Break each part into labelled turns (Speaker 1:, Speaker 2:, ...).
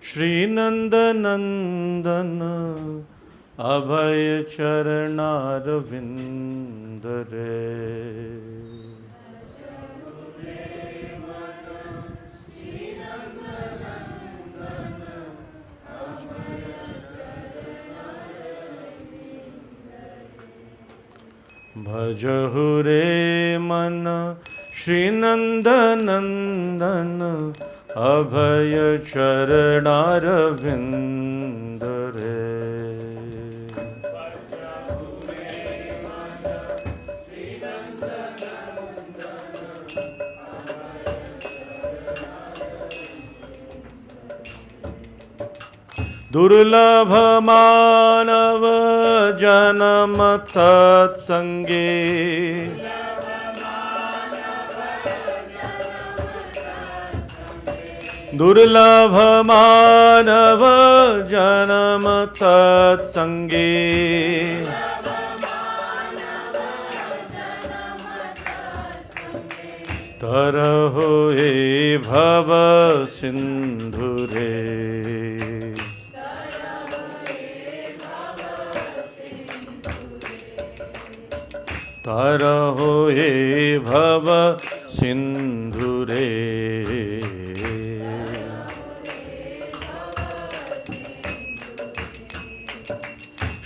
Speaker 1: श्रीनंद नंदन अभय चरणारविंद रे। भजहु रे मन श्रीनंद नंदन अभय चरणारविंद रे। दुर्लभ मानव जन्म सत्संगे, दुर्लभ मानव जन्म सत्संगे। तरहो ए भव सिंधु रे। तरहो ए भव सिंधु रे।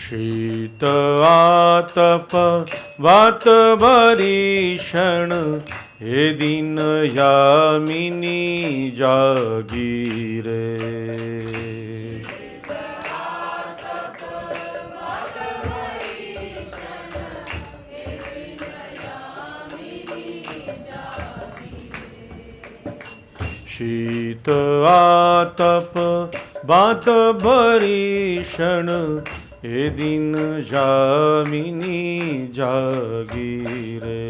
Speaker 1: शीत आतप वात भरीषण हे दिन यामिनी जागीरे। शीत आतप वात भरीषण हे दिन यामिनी जागीरे।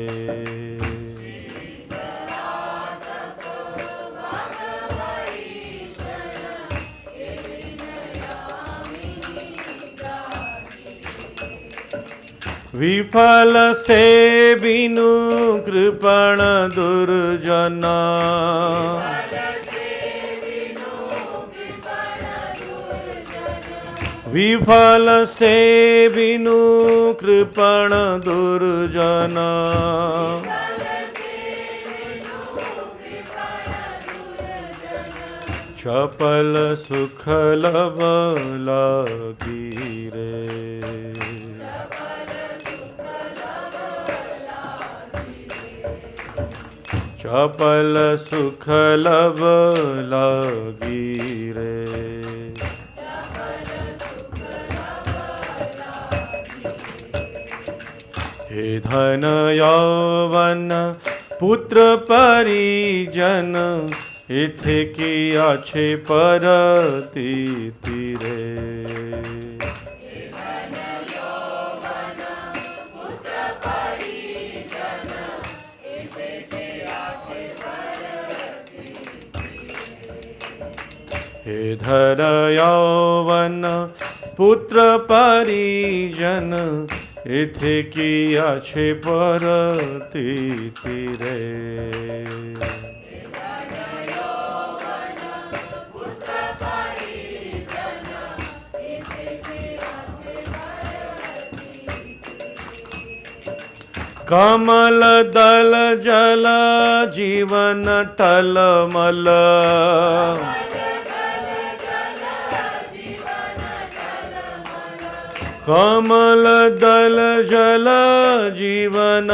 Speaker 1: विफल से बिनु कृपण दुर्जना, विफल से बिनु कृपण दुर्जना। चपल सुख लब लागी रे। चपल सुख लब लागी रे। हे धन यौवन पुत्र परिजन इथे किया छे परतीति रे। हे धर यौवन पुत्र परिजन इथे किया छे परतीति रे। कमल दल जल जीवन टलमल, कमल दल जल जीवन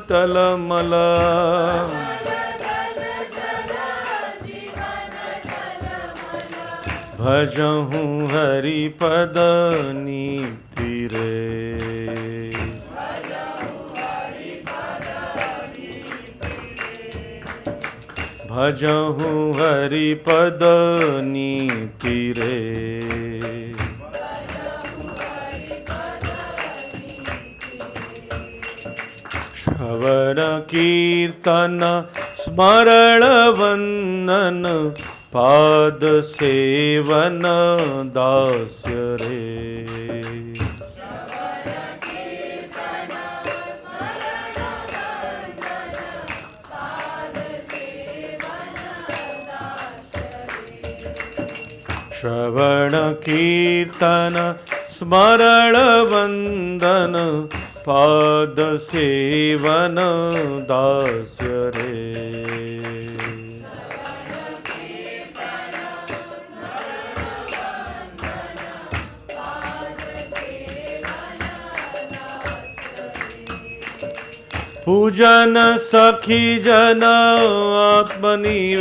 Speaker 1: टलमल। भजहूँ हरि पद नीति रे। भजहूँ हरि पद नीति रे। श्रवण कीर्तन स्मरण वंदन पाद सेवन दास्य रे। श्रवण कीर्तन स्मरण वंदन पाद सेवन दास्य रे। पूजन सखी जन आत्मनिवेदना,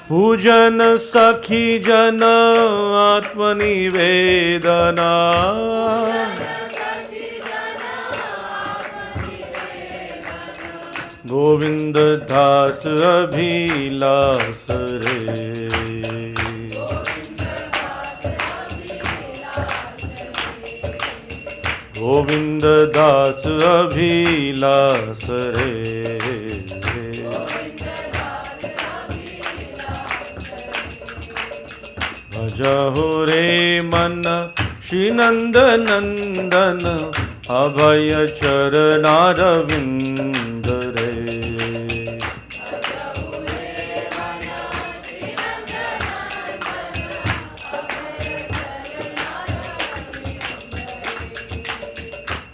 Speaker 1: पूजन सखी जन आत्मनिवेदना, गोविंद दास अभिलाष रे। गोविंद दास अभिलाष रे। भजहु रे मन श्री नंद नंदन अभय चरणारविंद रे।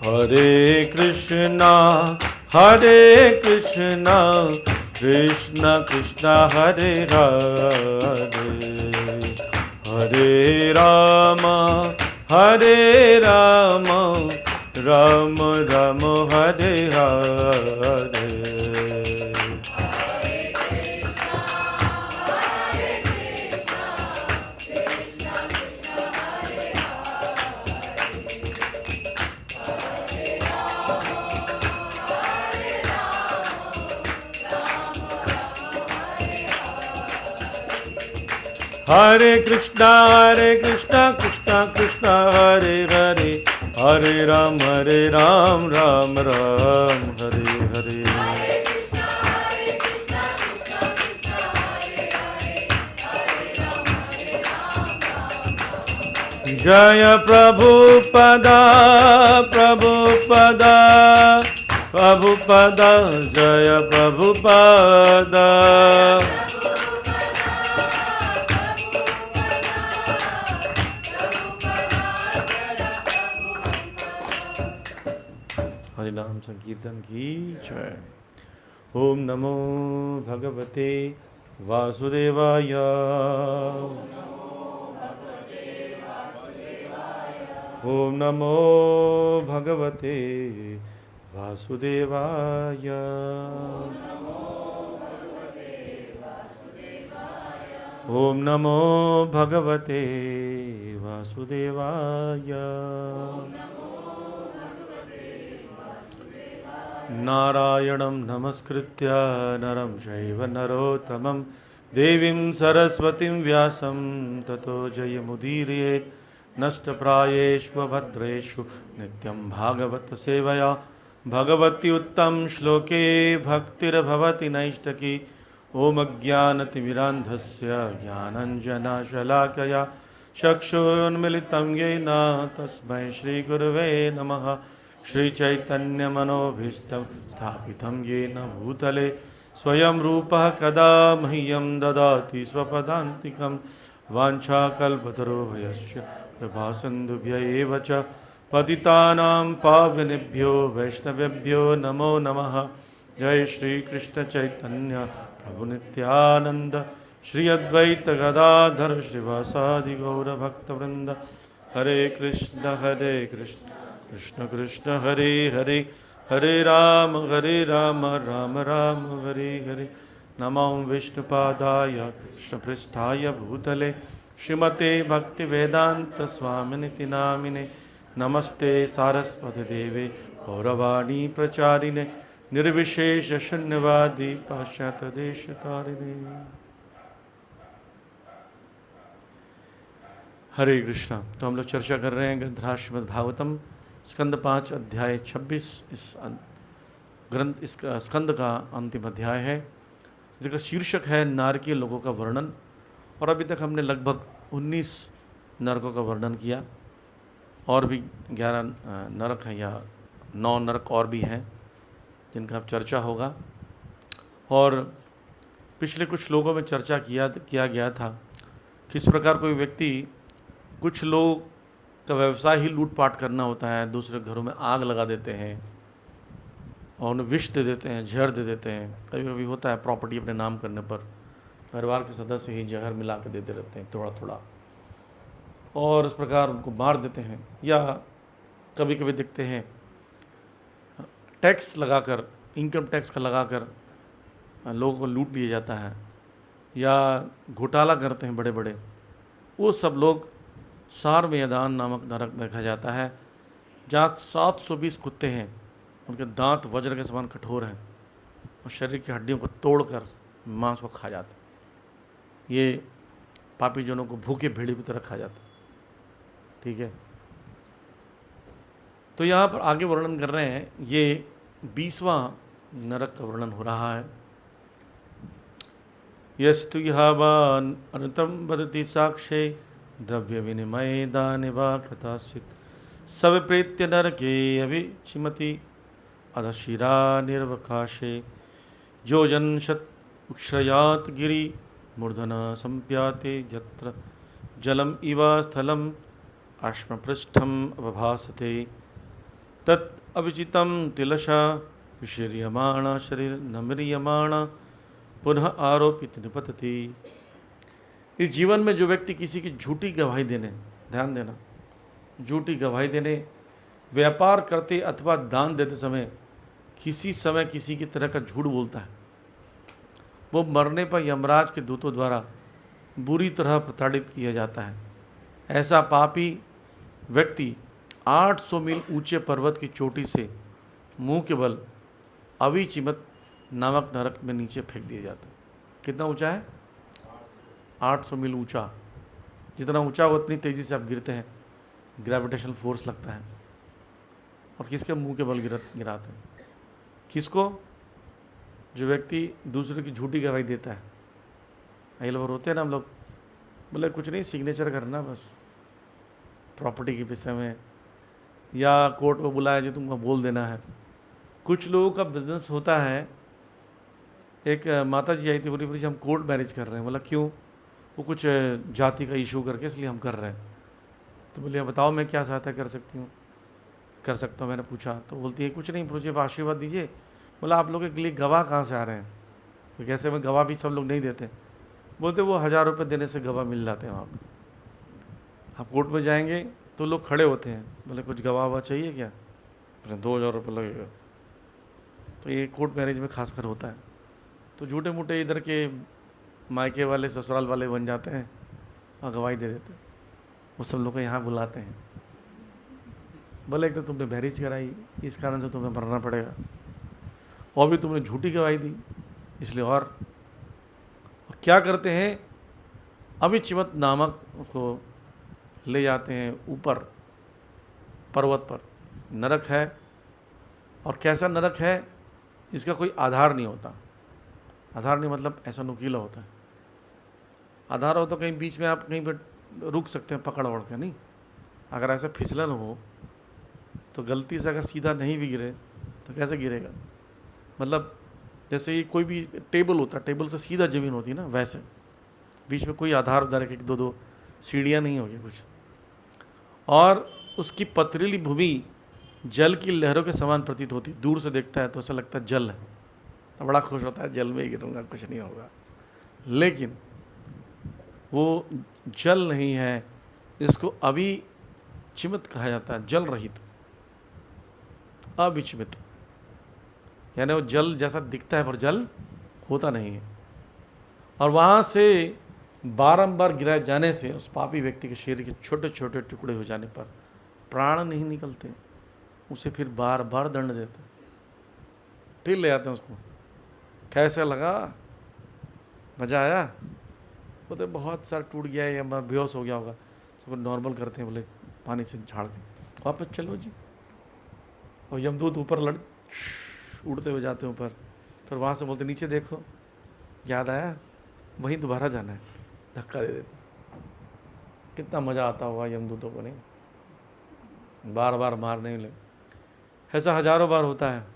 Speaker 1: हरे कृष्णा कृष्ण कृष्ण हरे हरे, हरे राम राम राम हरे हरे। हरे कृष्णा कृष्णा कृष्णा हरे हरे, हरे राम राम राम हरे हरे। जय प्रभुपदा प्रभुपदा प्रभुपदा, जय प्रभुपदा। हरिनाम संकीर्तन की जय। ओम नमो भगवते वासुदेवाय। ओम नमो भगवते वासुदेवाय। ओम नमो भगवते वासुदेवाय। नारायणं नमस्कृत्य नरं चैव नरोत्तमं देवीं सरस्वतीं व्यासं ततो जयमुदीरयेत्। नष्टप्रायेषु भद्रेषु नित्यं भागवत सेवया भगवती उत्तम श्लोके भक्तिर्भवति नैष्टकी। ओम अज्ञानतिमिरान्धस्य ज्ञानञ्जनशलाकया चक्षुरुन्मिलितं येन तस्मै श्रीगुरवे नमः। श्रीचैतन्यमनोभीष्टं स्थापितं येन भूतले स्वयं रूपः कदा मह्यं ददाति स्वपदान्तिकं। वाञ्छाकल्पतरुभ्यश्च कृपासिन्धुभ्य एव च पतितानां पावनेभ्यो वैष्णवेभ्यो नमो नमः। जय श्री कृष्ण चैतन्य प्रभु नित्यानंद, श्री अद्वैत गदाधर श्रीवासादि गौरभक्तवृंद। हरे कृष्ण कृष्ण कृष्ण हरे हरे, हरे राम राम राम हरे हरे। नमो विष्णुपादाय कृष्णपृष्ठाय भूतले श्रीमते भक्तिवेदांत स्वामिनिति नामिने। नमस्ते सारस्वती देवे गौरवाणी प्रचारिणे, निर्विशेष शून्यवादी पाश्चात्य देशतारिणे। हरे कृष्णा। तो हम लोग चर्चा कर रहे हैं ग्रंथराज श्रीमद् भागवतम स्कंद 5 अध्याय 26। इस स्कंद का अंतिम अध्याय है, जिसका शीर्षक है नारकीय लोगों का वर्णन। और अभी तक हमने लगभग 19 नरकों का वर्णन किया, और भी 11 नरक हैं या 9 नरक और भी हैं। जिनका अब चर्चा होगा। और पिछले कुछ लोगों में चर्चा किया गया था किस प्रकार कोई व्यक्ति, कुछ लोग का व्यवसाय ही लूटपाट करना होता है, दूसरे घरों में आग लगा देते हैं और उन्हें विष दे देते हैं, जहर दे देते हैं। कभी कभी होता है प्रॉपर्टी अपने नाम करने पर परिवार के सदस्य ही जहर मिला के देते रहते हैं थोड़ा थोड़ा, और इस प्रकार उनको मार देते हैं। या कभी कभी देखते हैं टैक्स लगाकर, इनकम टैक्स का लगाकर लोगों को लूट लिया जाता है, या घोटाला करते हैं बड़े बड़े। वो सब लोग सार मैदान नामक नरक में देखा जाता है, जहाँ 720 कुत्ते हैं, उनके दांत वज्र के समान कठोर हैं और शरीर की हड्डियों को तोड़कर मांस को खा जाते हैं। ये पापी जनों को भूखे भेड़ियों की तरह खा जाते हैं। ठीक है, तो यहाँ पर आगे वर्णन कर रहे हैं, ये 20वां नरक का वर्णन हो रहा है। यस्तु यहावान अनुतम वदति साक्षे द्रव्य विनिमय दाने वा कृताश्चित सब प्रेत्य नरके अभिचिमति अधशिरा निर्वकाशे जो जनशत उक्षयात गिरि मूर्धन संप्याते यत्र जलम इवा स्थलम अश्मपृष्ठम अवभासते तत् अभिचितम तिलशा विशीर्यमाण शरीर नम्रियमाण पुनः आरोपित निपतति। इस जीवन में जो व्यक्ति किसी की झूठी गवाही देने, ध्यान देना, झूठी गवाही देने, व्यापार करते अथवा दान देते समय किसी समय किसी की तरह का झूठ बोलता है, वो मरने पर यमराज के दूतों द्वारा बुरी तरह प्रताड़ित किया जाता है। ऐसा पापी व्यक्ति 800 मील ऊंचे पर्वत की चोटी से मुंह के बल अविचिमत नामक नरक में नीचे फेंक दिया जाता है। कितना ऊंचा है? 800 मील ऊंचा। जितना ऊंचा हो उतनी तेज़ी से आप गिरते हैं, ग्रेविटेशनल फोर्स लगता है। और किसके मुंह के बल गिराते हैं? किसको? जो व्यक्ति दूसरे की झूठी गवाही देता है। ये लोग होते हैं ना, हम लोग बोले कुछ नहीं, सिग्नेचर करना बस प्रॉपर्टी के विषय में, या कोर्ट में बुलाया जी तुमको बोल देना है। कुछ लोगों का बिजनेस होता है। एक माता जी आई थी, बोली बोली हम कोर्ट मैरिज कर रहे हैं। बोला क्यों? वो कुछ जाति का इशू करके इसलिए हम कर रहे हैं। तो बोलिए बताओ मैं क्या सहायता कर सकता हूँ। मैंने पूछा तो बोलती है कुछ नहीं, मुझे आशीर्वाद दीजिए। बोला आप लोगों के लिए गवाह कहाँ से आ रहे हैं? तो कैसे में गवाह भी सब लोग नहीं देते। बोलते वो 1000 रुपये देने से गवाह मिल जाते हैं वहाँ पर। आप कोर्ट में जाएंगे तो लोग खड़े होते हैं, बोले कुछ गवाह हुआ चाहिए क्या? बोले 2000 रुपये लगेगा। तो ये कोर्ट मैरिज में खासकर होता है। तो झूठे मूठे इधर के मायके वाले ससुराल वाले बन जाते हैं और गवाही दे देते हैं। वो सब लोग को यहाँ बुलाते हैं। बोले एक तो तुमने मैरिज कराई, इस कारण से तुम्हें मरना पड़ेगा, और भी तुमने झूठी गवाही दी इसलिए। और क्या करते हैं? अभिचिमत नामक उसको ले जाते हैं ऊपर पर्वत पर। नरक है, और कैसा नरक है इसका कोई आधार नहीं होता। आधार नहीं मतलब ऐसा नुकीला होता है। आधार हो तो कहीं बीच में आप कहीं पर रुक सकते हैं पकड़ वड़ के, नहीं। अगर ऐसा फिसलन हो तो गलती से अगर सीधा नहीं भी गिरे तो कैसे गिरेगा? मतलब जैसे ये कोई भी टेबल होता है, टेबल से सीधा ज़मीन होती है ना, वैसे बीच में कोई आधार उधार के 2-2 सीढ़ियाँ नहीं होगी कुछ। और उसकी पथरीली भूमि जल की लहरों के समान प्रतीत होती। दूर से देखता है तो ऐसा लगता है जल है, तो बड़ा खुश होता है, जल में ही गिरूंगा कुछ नहीं होगा। लेकिन वो जल नहीं है, इसको अभिचिमित कहा जाता है, जल रहित, अभिचिमित। यानी वो जल जैसा दिखता है पर जल होता नहीं है। और वहाँ से बारंबार गिराए जाने से उस पापी व्यक्ति के शरीर के छोटे छोटे टुकड़े हो जाने पर प्राण नहीं निकलते, उसे फिर बार बार दंड देते, फिर ले आते हैं उसको। कैसा लगा? मज़ा आया? बोलते बहुत सारा टूट गया है या बेहोश हो गया होगा, उसको नॉर्मल करते हैं, बोले पानी से झाड़ के वापस चलो जी। और यमदूत ऊपर उड़ते हुए जाते हैं ऊपर। फिर वहाँ से बोलते नीचे देखो, याद आया? वहीं दोबारा जाना है, धक्का दे देते। कितना मज़ा आता होगा यमदूतों को, नहीं? बार बार मारने ले। ऐसा हजारों बार होता है।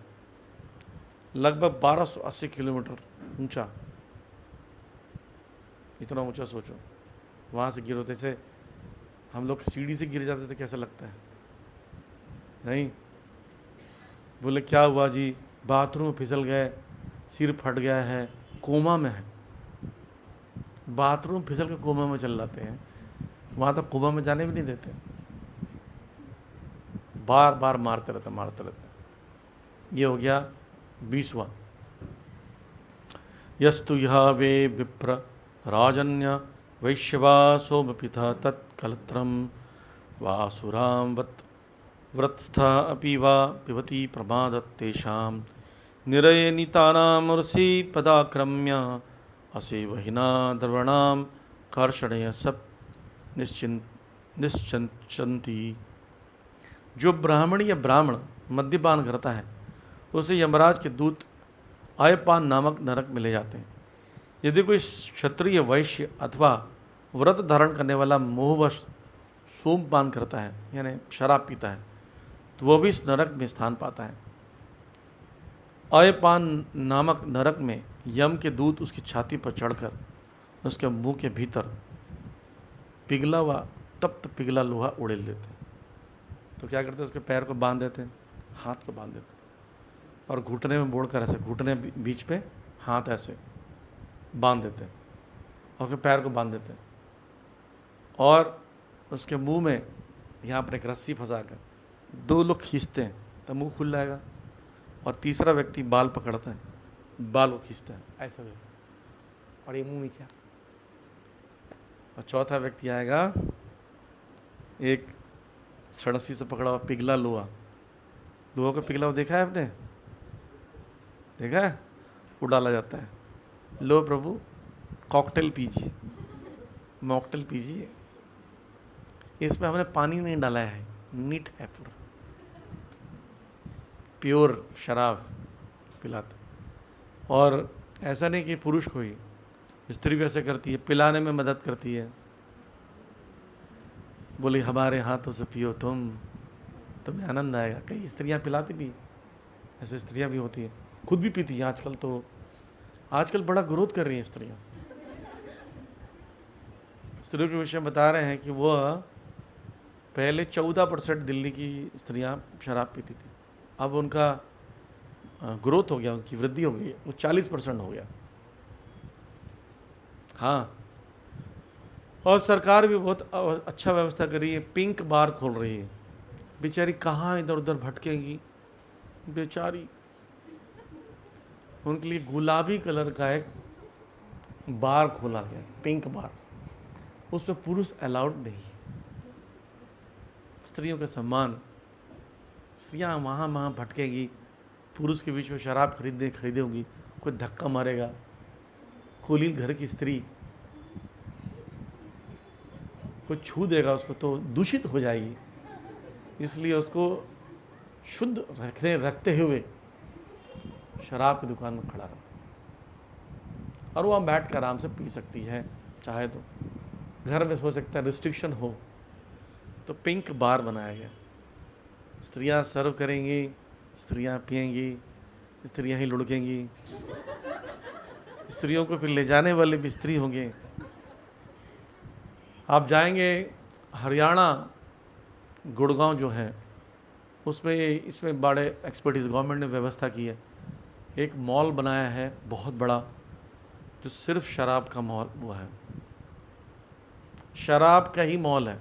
Speaker 1: लगभग 1280 किलोमीटर ऊंचा, इतना ऊंचा सोचो। वहाँ से गिरो, जैसे हम लोग सीढ़ी से गिर जाते थे कैसा लगता है, नहीं? बोले क्या हुआ जी? बाथरूम में फिसल गए, सिर फट गया है, कोमा में है। बाथरूम फिसल के कोमा में चल जाते हैं, वहाँ तक कोमा में जाने भी नहीं देते, बार बार मारते रहते। ये हो गया 20वां। यस्तु यह वे विप्र राजन्य वैश्यवासोमपिता तत्कलत्रम वासुराम व्रतस्था अपि वा पिबति प्रमादत्तेषां निरयनितानामर्षि पदाक्रम्य असेवहिना द्रवणाम कर्षणय सब निश्चंती। जो ब्राह्मण या ब्राह्मण मद्यपान करता है उसे यमराज के दूत आयपान नामक नरक में ले जाते हैं। यदि कोई क्षत्रिय वैश्य अथवा व्रत धारण करने वाला मोहवश सोमपान करता है यानी शराब पीता है तो वह भी इस नरक में स्थान पाता है। आयपान नामक नरक में यम के दूत उसकी छाती पर चढ़कर उसके मुंह के भीतर पिघला व तप्त पिघला लोहा उड़ेल देते हैं। तो क्या करते हैं, उसके पैर को बांध देते हैं, हाथ को बांध देते हैं और घुटने में मोड़कर ऐसे, घुटने बीच पे हाथ ऐसे बांध देते हैं और उसके पैर को बांध देते हैं और उसके मुंह में यहाँ पर एक रस्सी फंसा कर 2 लोग खींचते हैं तो मुंह खुल जाएगा और तीसरा व्यक्ति बाल पकड़ता है, बाल को खींचता है ऐसा भी और ये मुंह में क्या, और चौथा व्यक्ति आएगा एक सड़सी से पकड़ा हुआ पिघला लोहा को पिघला हुआ देखा है आपने, देखा है? वो डाला जाता है, लो प्रभु कॉकटेल पीजिए, मॉकटेल पीजिए। इसमें हमने पानी नहीं डाला है, नीट है पूरा, प्योर शराब पिलाते। और ऐसा नहीं कि पुरुष को ही, स्त्री भी ऐसे करती है, पिलाने में मदद करती है। बोली हमारे हाथों से पियो तुम्हें आनंद आएगा। कई स्त्रियां पिलाती भी, ऐसे स्त्रियां भी होती हैं, खुद भी पीती हैं। आजकल बड़ा ग्रोथ कर रही हैं स्त्रियों के विषय में बता रहे हैं कि वह पहले 14% दिल्ली की स्त्रियां शराब पीती थी, अब उनका ग्रोथ हो गया, उनकी वृद्धि हो गई, वो 40% हो गया। हाँ, और सरकार भी बहुत अच्छा व्यवस्था कर रही है, पिंक बार खोल रही है। बेचारी कहाँ इधर उधर भटकेंगी बेचारी, उनके लिए गुलाबी कलर का एक बार खोला गया, पिंक बार, उसमें पुरुष अलाउड नहीं, स्त्रियों का सम्मान। स्त्रियाँ वहाँ भटकेगी, पुरुष के बीच में शराब खरीदे होंगी, कोई धक्का मारेगा, कुलीन घर की स्त्री कोई छू देगा उसको तो दूषित हो जाएगी, इसलिए उसको शुद्ध रखते हुए शराब की दुकान में खड़ा रहता है और वहाँ बैठ कर आराम से पी सकती है, चाहे तो घर में हो सकता है, रिस्ट्रिक्शन हो तो पिंक बार बनाया गया। स्त्रियां सर्व करेंगी, स्त्रियां पिएंगी, स्त्रियां ही लुढ़केंगी, स्त्रियों को फिर ले जाने वाले भी स्त्री होंगे। आप जाएंगे हरियाणा गुड़गांव जो है उसमें, इसमें बड़े एक्सपर्टीज गवर्नमेंट ने व्यवस्था की है, एक मॉल बनाया है बहुत बड़ा जो सिर्फ शराब का मॉल हुआ है, शराब का ही मॉल है।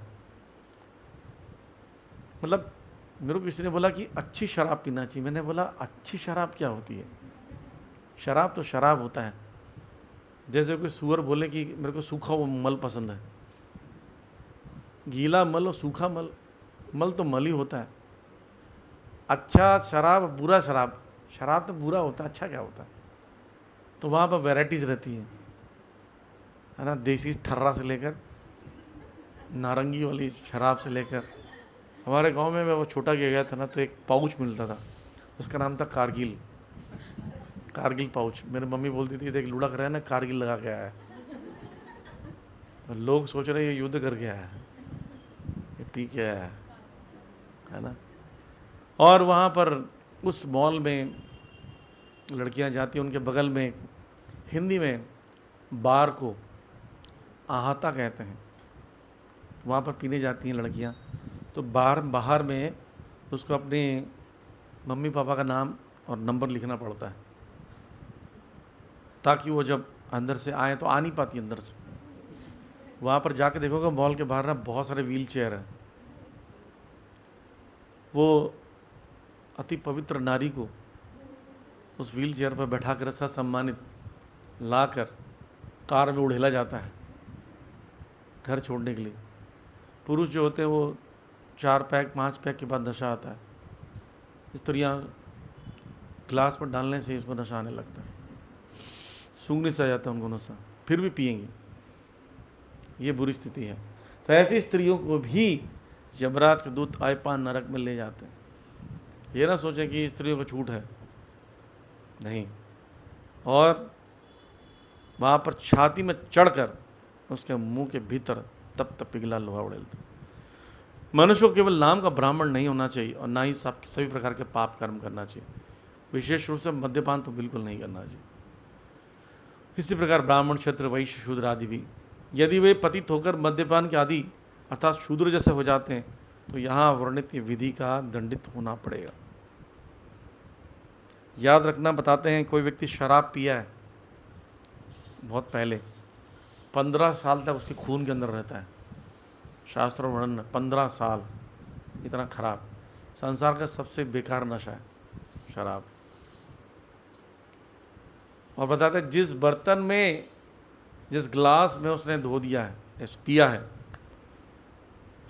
Speaker 1: मतलब मेरे को किसी ने बोला कि अच्छी शराब पीना चाहिए, मैंने बोला अच्छी शराब क्या होती है? शराब तो शराब होता है। जैसे कोई सुअर बोले कि मेरे को सूखा हुआ मल पसंद है, गीला मल और सूखा मल तो मल ही होता है। अच्छा शराब, बुरा शराब तो बुरा होता है, अच्छा क्या होता है? तो वहाँ पर वैराइटीज़ रहती हैं, है ना, देसी ठर्रा से लेकर नारंगी वाली शराब से लेकर। हमारे गांव में मैं वो छोटा गया था ना, तो एक पाउच मिलता था, उसका नाम था कारगिल पाउच। मेरी मम्मी बोलती थी देख लुढ़क रहा है ना, कारगिल लगा के आया है। तो लोग सोच रहे ये युद्ध करके आया है, ये पी के आया है ना। और वहाँ पर उस मॉल में लड़कियां जाती हैं, उनके बगल में हिंदी में बार को आहाता कहते हैं, वहाँ पर पीने जाती हैं लड़कियाँ। तो बाहर में उसको अपने मम्मी पापा का नाम और नंबर लिखना पड़ता है, ताकि वो जब अंदर से आए तो आ नहीं पाती अंदर से। वहाँ पर जाके देखोगे मॉल के बाहर ना बहुत सारे व्हील चेयर हैं। वो अति पवित्र नारी को उस व्हील चेयर पर बैठा कर सम्मानित लाकर कार में उड़ेला जाता है घर छोड़ने के लिए। पुरुष जो होते हैं वो 4 पैक 5 पैक के बाद नशा आता है, स्त्रियाँ ग्लास पर डालने से इसको नशा आने लगता है, सूंघने से आ जाता है उनको नशा, फिर भी पिएंगी। ये बुरी स्थिति है। तो ऐसी स्त्रियों को भी यमराज के दूत आयपान नरक में ले जाते हैं। ये ना सोचें कि स्त्रियों को छूट है, नहीं। और वहाँ पर छाती में चढ़कर उसके मुंह के भीतर तब तक पिघला लोहा उड़ेलता। मनुष्य को केवल नाम का ब्राह्मण नहीं होना चाहिए और ना ही सभी प्रकार के पाप कर्म करना चाहिए, विशेष रूप से मद्यपान तो बिल्कुल नहीं करना चाहिए। इसी प्रकार ब्राह्मण, क्षत्रिय, वैश्य, शूद्र आदि भी यदि वे पतित होकर मद्यपान के आदि अर्थात शूद्र जैसे हो जाते हैं तो यहाँ वर्णित विधि का दंडित होना पड़ेगा। याद रखना, बताते हैं कोई व्यक्ति शराब पिया है बहुत पहले, 15 साल तक उसके खून के अंदर रहता है। शास्त्र वर्णन 15 साल, इतना खराब। संसार का सबसे बेकार नशा है शराब। और बताते हैं जिस बर्तन में, जिस गिलास में उसने धो दिया है, पिया है,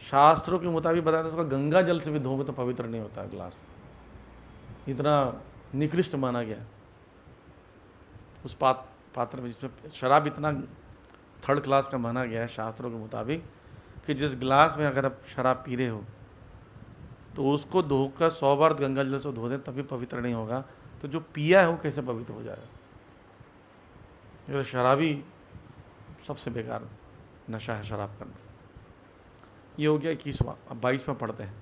Speaker 1: शास्त्रों के मुताबिक बताते हैं उसका गंगा जल से भी धोगे तो पवित्र नहीं होता गिलास। इतना निकृष्ट माना गया उस पात्र में जिसमें शराब, इतना थर्ड क्लास का माना गया है शास्त्रों के मुताबिक कि जिस गिलास में अगर आप शराब पी रहे हो तो उसको धोकर 100 बार गंगा जल से धो दें तभी पवित्र नहीं होगा। तो जो पिया है वो कैसे पवित्र हो जाएगा? ये शराबी सबसे बेकार नशा है शराब करना। ये हो गया 21वां। अब 22वां पढ़ते हैं।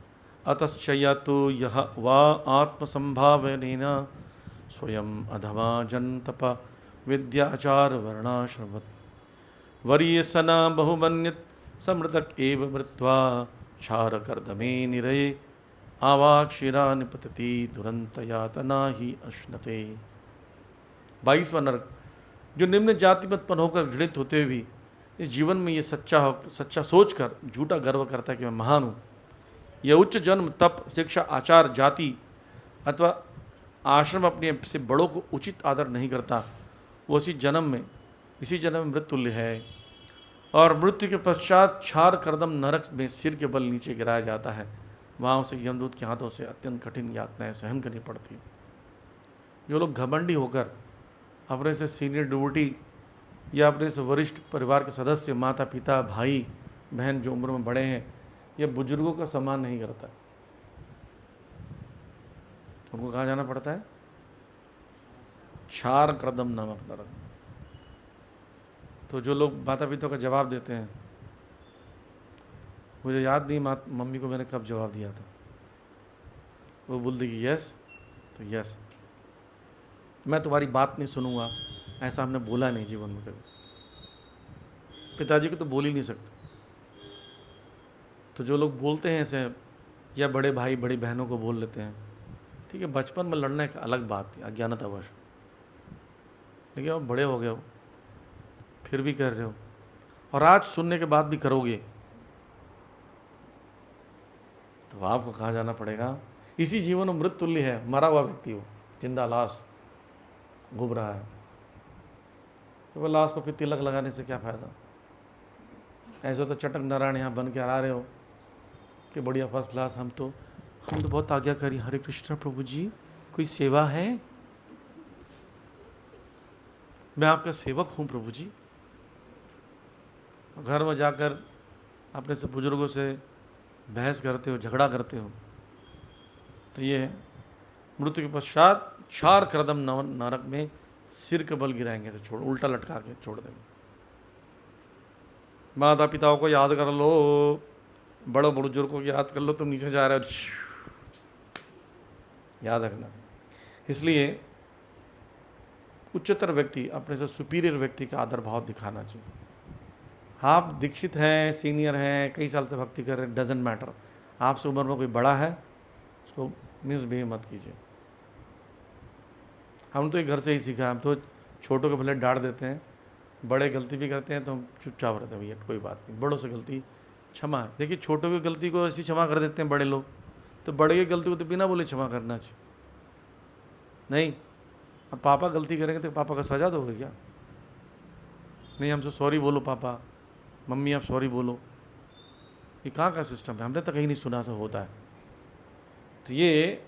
Speaker 1: अतश्चया तो यह वा आत्मसंभावेन स्वयं अधमा जन्तप विद्याचार वर्णाश्रमत् वरीयसना बहुमन्यत समृतक एव मृत्वा क्षारकर्दमे निरये आवाक्षिरा निपतति दुरंत यातना ही अश्नते। 22वां नरक। जो निम्न जाति में उत्पन्न होकर घृणित होते हुए भी इस जीवन में ये सच्चा सोचकर झूठा गर्व करता है कि मैं महान हूँ, यह उच्च जन्म, तप, शिक्षा, आचार, जाति अथवा आश्रम अपने से बड़ों को उचित आदर नहीं करता, वो इसी जन्म में मृत्युल्य है और मृत्यु के पश्चात क्षार कर्दम नरक में सिर के बल नीचे गिराया जाता है। वहाँ उसे यमदूत के हाथों से अत्यंत कठिन यातनाएं सहन करनी पड़ती। जो लोग घमंडी होकर अपने से सीनियर डिवोटी या अपने से वरिष्ठ परिवार के सदस्य, माता पिता, भाई बहन जो उम्र में बड़े हैं, ये बुजुर्गों का सम्मान नहीं करता, उनको कहाँ जाना पड़ता है? क्षार कर्दम नामक नरक। तो जो लोग माता पिता का जवाब देते हैं, मुझे याद नहीं मम्मी को मैंने कब जवाब दिया था, वो बोल देगी यस तो यस, मैं तुम्हारी बात नहीं सुनूंगा, ऐसा हमने बोला नहीं जीवन में कभी। पिताजी को तो बोल ही नहीं सकते। तो जो लोग बोलते हैं ऐसे, या बड़े भाई बड़ी बहनों को बोल लेते हैं, ठीक है, बचपन में लड़ना एक अलग बात थी, अज्ञानतावश, लेकिन अब बड़े हो गए हो फिर भी कर रहे हो, और आज सुनने के बाद भी करोगे, तो आपको कहाँ जाना पड़ेगा? इसी जीवन में मृत्युल्य है, मरा हुआ व्यक्ति हो, जिंदा लाश घूम रहा है, तो वह लाश को फिर तिलक लगाने से क्या फ़ायदा? ऐसे तो चटक नारायण यहाँ बन के आ रहे हो कि बढ़िया फर्स्ट क्लास, हम तो बहुत आज्ञाकारी, हरे कृष्ण प्रभु जी, कोई सेवा है? मैं आपका सेवक हूँ प्रभु जी। घर में जाकर अपने से बुजुर्गों से बहस करते हो, झगड़ा करते हो, तो ये है मृत्यु के पश्चात क्षार कर्दम नरक में सिर के बल गिराएंगे, तो छोड़, उल्टा लटका के छोड़ देंगे। माता पिताओं को याद कर लो, बड़ों बुजुर्गों को याद कर लो, तुम नीचे जा रहे हो, याद रखना। इसलिए उच्चतर व्यक्ति, अपने से सुपीरियर व्यक्ति का आदर भाव दिखाना चाहिए। आप दीक्षित हैं, सीनियर हैं, कई साल से भक्ति कर रहे हैं, डजेंट मैटर। आपसे उम्र में कोई बड़ा है, उसको मिसबिहेव मत कीजिए। हम तो एक घर से ही सीखा है, हम तो छोटों को भले डांट देते हैं, बड़े गलती भी करते हैं तो हम चुपचाप रहते हैं, भैया कोई बात नहीं, बड़ों से गलती क्षमा है। देखिए छोटों की गलती को ऐसी क्षमा कर देते हैं बड़े लोग, तो बड़े की गलती को तो बिना बोले क्षमा करना चाहिए। नहीं, अब पापा गलती करेंगे तो पापा का सजा दोगे क्या? नहीं, हमसे सॉरी बोलो पापा, मम्मी आप सॉरी बोलो, ये कहाँ का सिस्टम है? हमने तो कहीं नहीं सुना सा होता है। तो ये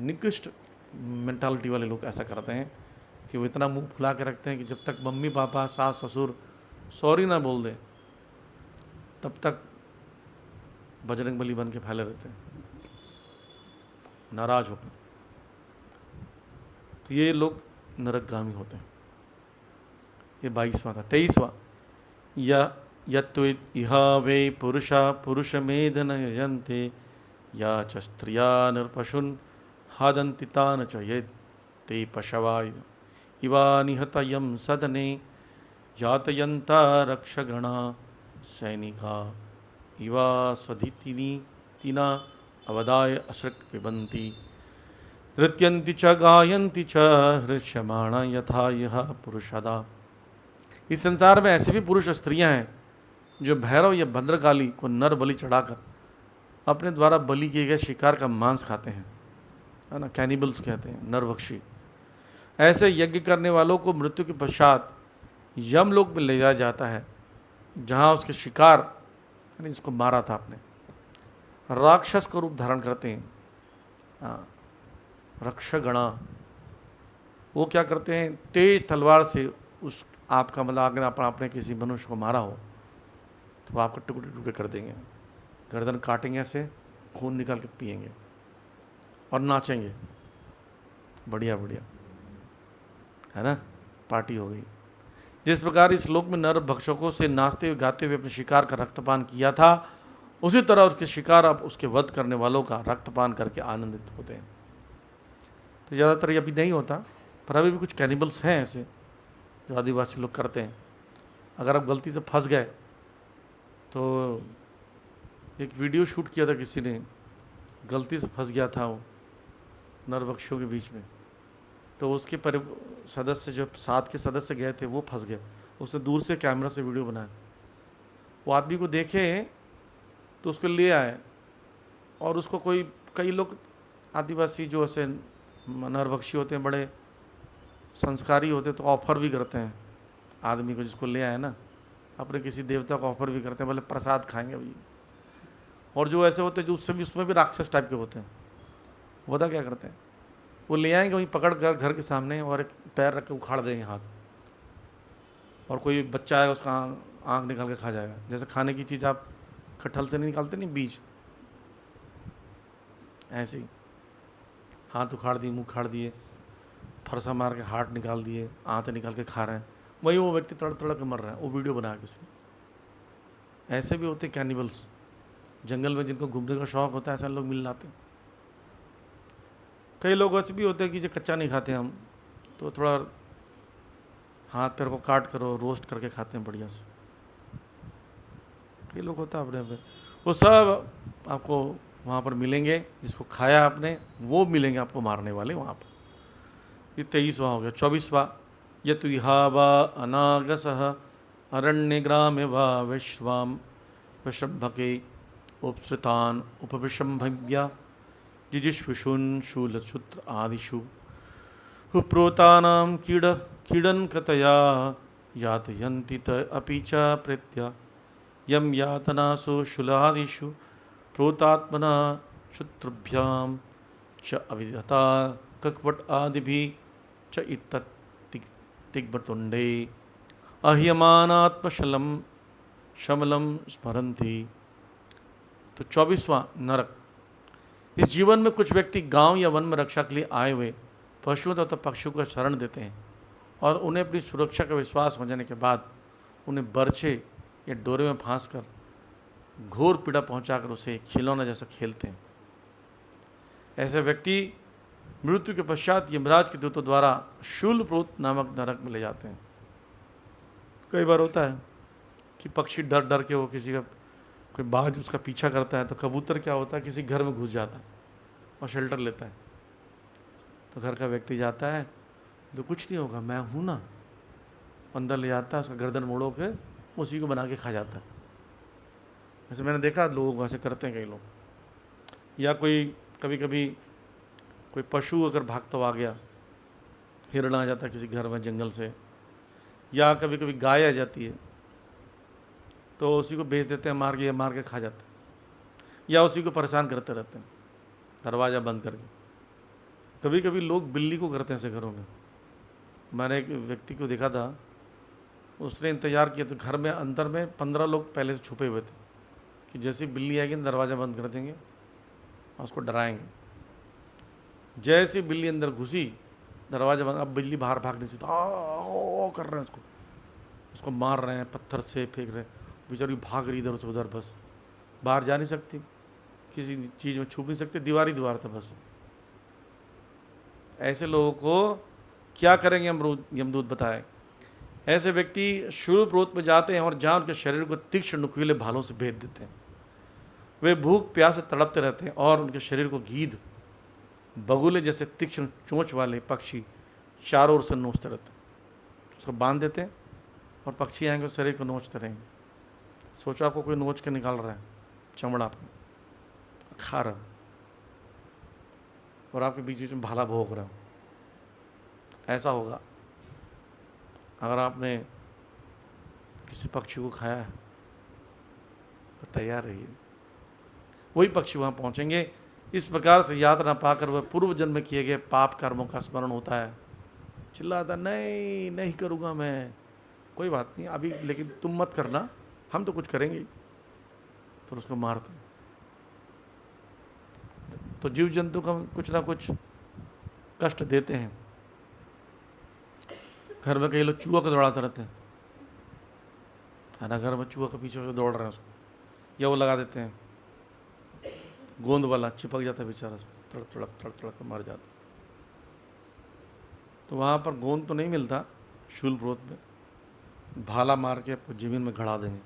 Speaker 1: निकृष्ट मेंटालिटी वाले लोग ऐसा करते हैं कि वो इतना मुंह फुला के रखते हैं कि जब तक मम्मी पापा सास ससुर सॉरी ना बोल दें तब तक बजरंग बली बन के फैले रहते हैं नाराज होकर। तो ये लोग नरकगामी होते हैं। ये 22वां था। 23वां, इह वे पुरुषा पुरुषमेधन यजन्ते या च स्त्रिया नरपशुन हादन्ति तान च ये ते पशवा इवा निहतयम सदने यातयन्ता रक्षगणा सैनिका इवा स्वधितिनी तीना अवदाय अश्रक पिबन्ति नृत्यन्ति च गायन्ति च हृष्यमाणा यथा यह पुरुषदा। इस संसार में ऐसे भी पुरुष और स्त्रियां हैं जो भैरव या भद्रकाली को नर बलि चढ़ाकर अपने द्वारा बलि किए गए शिकार का मांस खाते हैं, है ना, कैनिबल्स कहते हैं, नरभक्षी। ऐसे यज्ञ करने वालों को मृत्यु के पश्चात यमलोक में ले जाया जाता है, जहाँ उसके शिकार, यानी जिसको मारा था आपने, राक्षस को रूप धारण करते हैं। रक्षगणा, वो क्या करते हैं, तेज तलवार से उस आपका मतलब अगर आपने किसी मनुष्य को मारा हो तो वो आपका टुकड़े टुकड़े कर देंगे, गर्दन काटेंगे, ऐसे खून निकाल के पिएंगे और नाचेंगे, बढ़िया बढ़िया, है ना, पार्टी हो गई। जिस प्रकार इस लोक में नर भक्षकों से नाचते हुए गाते हुए अपने शिकार का रक्तपान किया था, उसी तरह उसके शिकार अब उसके वध करने वालों का रक्तपान करके आनंदित होते हैं। तो ज़्यादातर ये अभी नहीं होता, पर अभी भी कुछ कैनिबल्स हैं ऐसे जो आदिवासी लोग करते हैं। अगर आप गलती से फंस गए तो एक वीडियो शूट किया था किसी ने, गलती से फंस गया था वो नरभक्षियों के बीच में, तो उसके सदस्य जो साथ के सदस्य गए थे वो फंस गए। उसने दूर से कैमरा से वीडियो बनाया, वो आदमी को देखे तो उसको ले आए, और उसको कई लोग आदिवासी जो ऐसे नरभक्षी होते हैं, बड़े संस्कारी होते हैं, तो ऑफर भी करते हैं आदमी को जिसको ले आए ना, अपने किसी देवता को ऑफर भी करते हैं, बोले प्रसाद खाएंगे भाई। और जो ऐसे होते हैं जो उसमें भी राक्षस टाइप के होते हैं, वो पता क्या करते हैं, वो ले आएंगे वहीं पकड़ कर घर के सामने और एक पैर रख के उखाड़ देंगे हाथ, और कोई बच्चा आएगा उसका आँख निकाल के खा जाएगा। जैसे खाने की चीज़ आप कटहल से नहीं निकालते, नहीं बीज, ऐसे ही हाथ उखाड़ दिए, मुँह उखाड़ दिए, फरसा मार के हार्ट निकाल दिए, आँतें निकाल के खा रहे हैं, वही वो व्यक्ति तड़प तड़प के मर रहा है, वो वीडियो बना के उसने। ऐसे भी होते कैनिबल्स, जंगल में जिनको घूमने का शौक़ होता है ऐसे लोग मिल जाते हैं। कई लोग ऐसे भी होते हैं कि जो कच्चा नहीं खाते हम, तो थोड़ा हाथ पैर को काट करो रोस्ट करके खाते हैं बढ़िया से। कई लोग होता है अपने अपने, वो सब आपको वहाँ पर मिलेंगे, जिसको खाया आपने वो मिलेंगे आपको मारने वाले वहाँ पर। ये 23वां हो गया। 24वां, यतु इहा वा अनागसः अरण्यग्रामे वा विश्वाम विषभके उपसृतान उपविशंभव्या जिजिष्विषुन् शूलसूत्र आदिषु हुप्रोतानां कीडनकतया यातयन्ति त अपि च प्रेत्या यम यातनासु शूलादिषु प्रोतात्मना शत्रुभ्यां च अविधता ककपट आदिभिः च इत्तत् तिग्बतुण्डे अह्यमानात्मशलम शमलम स्मरन्ति। तो 24वां, नरक। इस जीवन में कुछ व्यक्ति गांव या वन में रक्षा के लिए आए हुए पशुओं तथा पक्षियों को शरण देते हैं, और उन्हें अपनी सुरक्षा का विश्वास हो जाने के बाद उन्हें बर्छे या डोरे में फांस कर घोर पीड़ा पहुंचाकर उसे खिलौना जैसा खेलते हैं। ऐसे व्यक्ति मृत्यु के पश्चात यमराज के दूतों द्वारा शूलप्रोत नामक नरक में ले जाते हैं। कई बार होता है कि पक्षी डर डर के वो किसी का कोई बाज उसका पीछा करता है, तो कबूतर क्या होता है किसी घर में घुस जाता है और शेल्टर लेता है। तो घर का व्यक्ति जाता है तो कुछ नहीं होगा, मैं हूँ ना, अंदर ले जाता है, उसका गर्दन मोड़ो के उसी को बना के खा जाता है। ऐसे मैंने देखा लोग ऐसे करते हैं कई लोग। या कोई कभी कभी कोई पशु अगर भागता हुआ आ गया, हिरण आ जाता है किसी घर में जंगल से, या कभी कभी गाय आ जाती है तो उसी को बेच देते हैं, मार के खा जाते हैं, या उसी को परेशान करते रहते हैं दरवाज़ा बंद करके। कभी कभी लोग बिल्ली को करते हैं ऐसे घरों में। मैंने एक व्यक्ति को देखा था, उसने इंतज़ार किया तो घर में अंदर में 15 लोग पहले से छुपे हुए थे कि जैसे बिल्ली आएगी ना दरवाज़ा बंद कर देंगे और उसको डराएंगे। जैसे बिल्ली अंदर घुसी, दरवाज़ा बंद, अब बिल्ली बाहर भागने से ओ कर रहे हैं, उसको मार रहे हैं, पत्थर से फेंक रहे हैं, बेचारी भाग रही इधर से उधर, बस बाहर जा नहीं सकती, किसी चीज़ में छुप नहीं सकते, दीवार था बस। ऐसे लोगों को क्या करेंगे यमदूत बताए। ऐसे व्यक्ति शूलप्रोत में जाते हैं और जहाँ उनके शरीर को तीक्ष्ण नुकीले भालों से भेद देते हैं। वे भूख प्यास से तड़पते रहते हैं और उनके शरीर को गीध बगुले जैसे तीक्ष्ण चोंच वाले पक्षी चारों ओर से नोचते रहते हैं। उसको बांध देते हैं और पक्षी आएंगे उस शरीर को नोचते रहेंगे। सोचो आपको कोई नोच के निकाल रहा है चमड़ा आपको, खा रहा और आपके बीच बीच में भाला भोग रहा हो। ऐसा होगा अगर आपने किसी पक्षी को खाया है तो तैयार रहिए, वही पक्षी वहाँ पहुँचेंगे। इस प्रकार से यातना पाकर वह पूर्व जन्म में किए गए पाप कर्मों का स्मरण होता है। चिल्लाता, नहीं करूँगा मैं, कोई बात नहीं अभी, लेकिन तुम मत करना, हम तो कुछ करेंगे। फिर उसको मारते। तो जीव जंतु का कुछ ना कुछ कष्ट देते हैं। घर में कई लोग चूहा को दौड़ाते रहते हैं, है ना, घर में चूहा के पीछे दौड़ रहे हैं उसको, या वो लगा देते हैं गोंद वाला, चिपक जाता है बेचारा, तड़क मर जाता। तो वहाँ पर गोंद तो नहीं मिलता शूलप्रोत में, भाला मार के जमीन में गड़ा देंगे,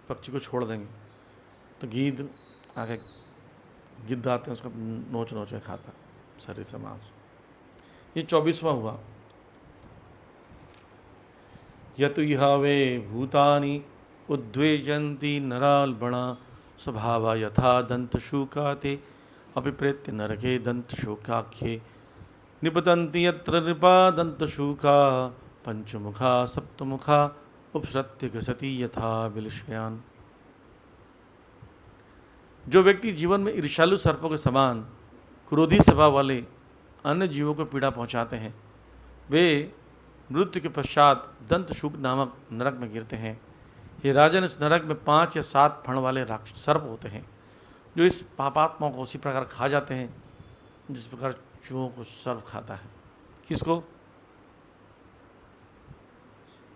Speaker 1: पक्षी को छोड़ देंगे तो गिद्ध आके, गिद्ध आते हैं उसका नोच के खाता शरीर से मांस। ये 24वां हुआ। यतु इहावे भूतानि उद्वेजन्ति नराल्बणा स्वभावा यथा दंतशूकाते अभिप्रेत्य नरके दंतशूकाख्ये निपतन्ति यत्र नृपा दंतशूका पंचमुखा सप्तमुखा उपसृत्य गसति यथा विलशयान। जो व्यक्ति जीवन में ईर्ष्यालु सर्पों के समान क्रोधी स्वभाव वाले अन्य जीवों को पीड़ा पहुंचाते हैं, वे मृत्यु के पश्चात दंतशूक नामक नरक में गिरते हैं। ये राजन, इस नरक में 5 या 7 फण वाले राक्षस सर्प होते हैं जो इस पापात्माओं को उसी प्रकार खा जाते हैं जिस प्रकार चूहों को सर्प खाता है। किसको?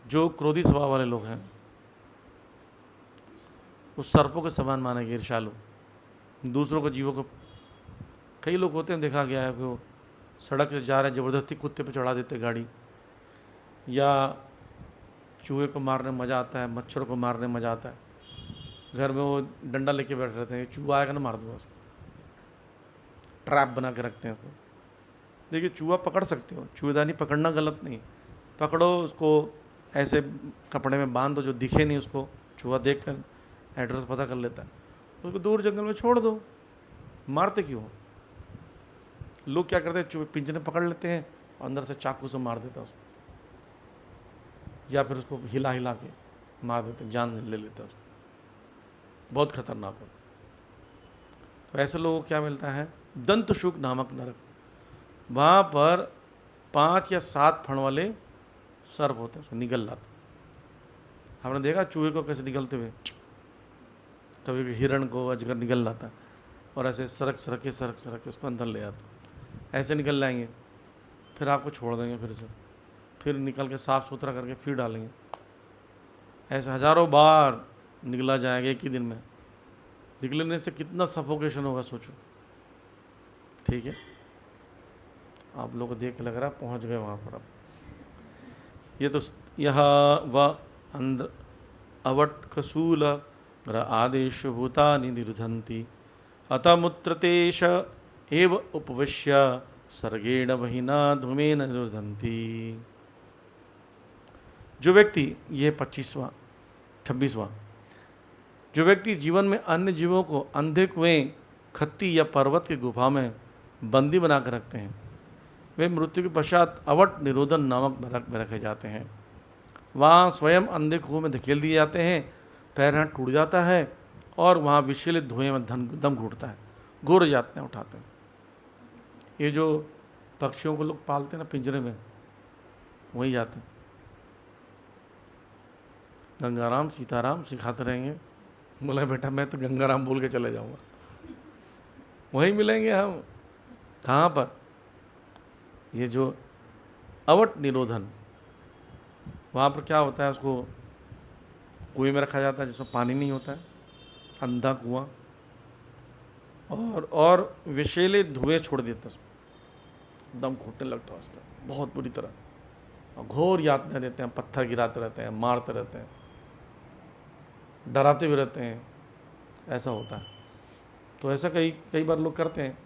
Speaker 1: जो क्रोधी स्वभाव वाले लोग हैं, उस सर्पों के समान मानेंगे ईर्ष्यालु, दूसरों को, जीवों को। कई लोग होते हैं, देखा गया है, वो सड़क से जा रहे हैं, ज़बरदस्ती कुत्ते पे चढ़ा देते गाड़ी, या चूहे को मारने में मज़ा आता है, मच्छर को मारने में मज़ा आता है। घर में वो डंडा लेके बैठे रहते हैं, चूहा आएगा ना मार दूंगा उसको, ट्रैप बना के रखते हैं उसको। देखिए, चूहा पकड़ सकते हो, चूहेदानी पकड़ना गलत नहीं, पकड़ो उसको, ऐसे कपड़े में बांध दो जो दिखे नहीं उसको, चूहा देख कर एड्रेस पता कर लेता है, उसको दूर जंगल में छोड़ दो। मारते क्यों? लोग क्या करते हैं, चूहे पिंजरे पकड़ लेते हैं, अंदर से चाकू से मार देता है उसको, या फिर उसको हिला के मार देते हैं, जान ले लेता है उसको। बहुत खतरनाक है। तो ऐसे लोगों को क्या मिलता है? दंतशूक नामक नरक। वहाँ पर 5 या 7 फण वाले सर्प होते हैं, उसको निगल लाते। हमने देखा चूहे को कैसे निगलते हुए, कभी हिरण को अजगर निगल लाता है और ऐसे सरक के उसको अंदर ले आता। ऐसे निकल लाएंगे, फिर आपको छोड़ देंगे, फिर निकल के साफ़ सुथरा करके फिर डालेंगे। ऐसे हज़ारों बार निकला जाएगा एक ही दिन में। निकलने से कितना सफोकेशन होगा सोचो, ठीक है। आप लोग को देख के लग रहा है पहुँच गए वहाँ पर। अब ये तो यह व अंध अवट्कशूल ग्र आदेश भूतानि निरुधन्ति अतमुत्रतेश एव उपविश्य सर्गेण बहिना धूमेन निरुधन्ति। जो व्यक्ति, ये 26वां जो व्यक्ति जीवन में अन्य जीवों को अंधे कुएं, खत्ती या पर्वत की गुफा में बंदी बनाकर रखते हैं, वे मृत्यु के पश्चात अवट निरोधन नामक नरक में रखे जाते हैं। वहाँ स्वयं अंधे कुएं में धकेल दिए जाते हैं, पैर हाथ टूट जाता है और वहाँ विषैले धुएं में दम घुटता है, घूर जाते हैं, उठाते हैं। ये जो पक्षियों को लोग पालते हैं ना पिंजरे में, वही जाते हैं। गंगाराम सीताराम सिखाते रहेंगे। बोला बेटा मैं तो गंगाराम बोल के चले जाऊँगा, वहीं मिलेंगे हम। कहाँ पर? ये जो अवट निरोधन, वहाँ पर क्या होता है, उसको कुएं में रखा जाता है जिसमें पानी नहीं होता है, अंधा कुआं, और विषैले धुएं छोड़ देता है, उसमें दम घुटने लगता है उसका बहुत बुरी तरह, और घोर यातनाएं देते हैं, पत्थर गिराते रहते हैं, मारते रहते हैं, डराते भी रहते हैं, ऐसा होता है। तो ऐसा कई बार लोग करते हैं,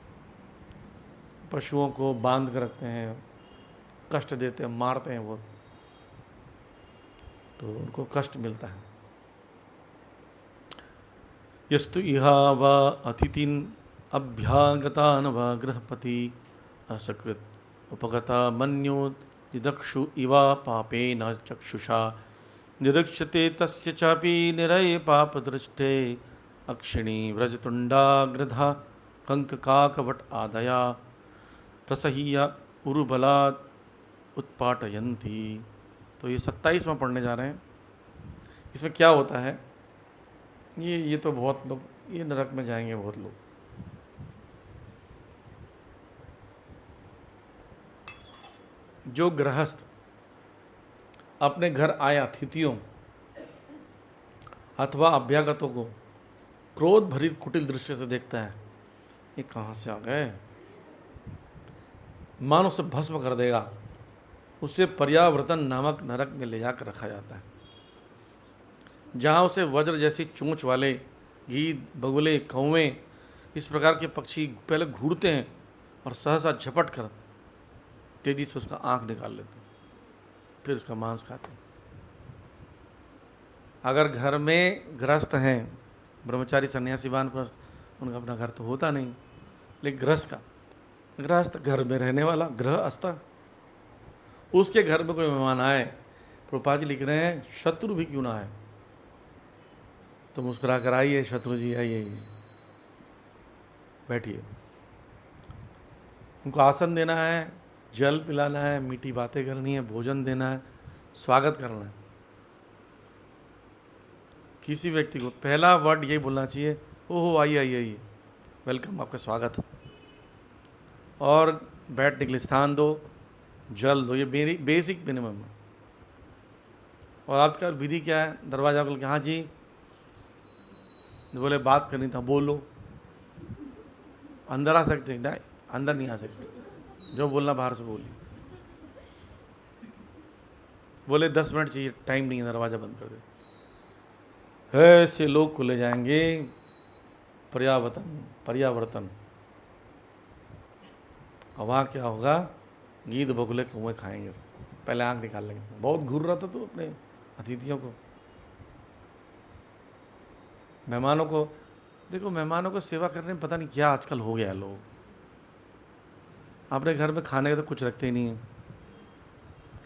Speaker 1: पशुओं को बांध कर रखते हैं, कष्ट देते हैं, मारते हैं बहुत, तो उनको कष्ट मिलता है। यस्तु इहा व अतिथिन अभ्यागतान व गृहपति असकृत उपगता मन्योत दिदक्षु इवा पापेन चक्षुषा निरीक्षते तस्य चापि निरये पापदृष्टे अक्षिणी व्रजतुंडाग्रधा कंककाकवट आदया प्रसह्य उरुबलात् उत्पाटयन्ति। तो ये 27वां पढ़ने जा रहे हैं। इसमें क्या होता है, ये तो बहुत लोग ये नरक में जाएंगे, बहुत लोग। जो गृहस्थ अपने घर आए अतिथियों अथवा अभ्यागतों को क्रोध भरी कुटिल दृश्य से देखता है, ये कहाँ से आ गए, मानो उसे भस्म कर देगा, उसे पर्यावृतन नामक नरक में ले जाकर रखा जाता है, जहाँ उसे वज्र जैसी चोंच वाले गीद, बगुले, कौवे, इस प्रकार के पक्षी पहले घूरते हैं और सहसा झपट कर तेजी से उसका आँख निकाल लेते हैं, फिर उसका मांस खाते हैं। अगर घर में गृहस्थ हैं, ब्रह्मचारी सन्यासी वानप्रस्थ, उनका अपना घर तो होता नहीं, लेकिन गृहस्थ घर में रहने वाला गृहस्थ, उसके घर में कोई मेहमान आए, प्रभुपाद जी लिख रहे हैं शत्रु भी क्यों ना आए तो मुस्कुरा कर आइए, शत्रु जी आइए, बैठिए, उनको आसन देना है, जल पिलाना है, मीठी बातें करनी है, भोजन देना है, स्वागत करना है। किसी व्यक्ति को पहला वर्ड यही बोलना चाहिए, ओहो आइए आइए आइए, वेलकम, आपका स्वागत, और बैठने के लिए स्थान दो, जल दो, ये मेरी बेसिक मिनिमम है। और आपका विधि क्या है, दरवाजा खोल के हाँ जी, बोले बात करनी था बोलो, अंदर आ सकते नहीं, अंदर नहीं आ सकते, जो बोलना बाहर से बोलिए। बोले 10 मिनट चाहिए, टाइम नहीं है, दरवाजा बंद कर दे। ऐसे लोग खुले जाएंगे, पर्यावर्तन। और वहाँ क्या होगा, गीद बगुले कौवे खाएंगे, पहले आँख निकाल लेंगे। बहुत घूर रहा था तो अपने अतिथियों को, मेहमानों को देखो, मेहमानों को सेवा करने में पता नहीं क्या आजकल हो गया है। लोग अपने घर में खाने का तो कुछ रखते ही नहीं है,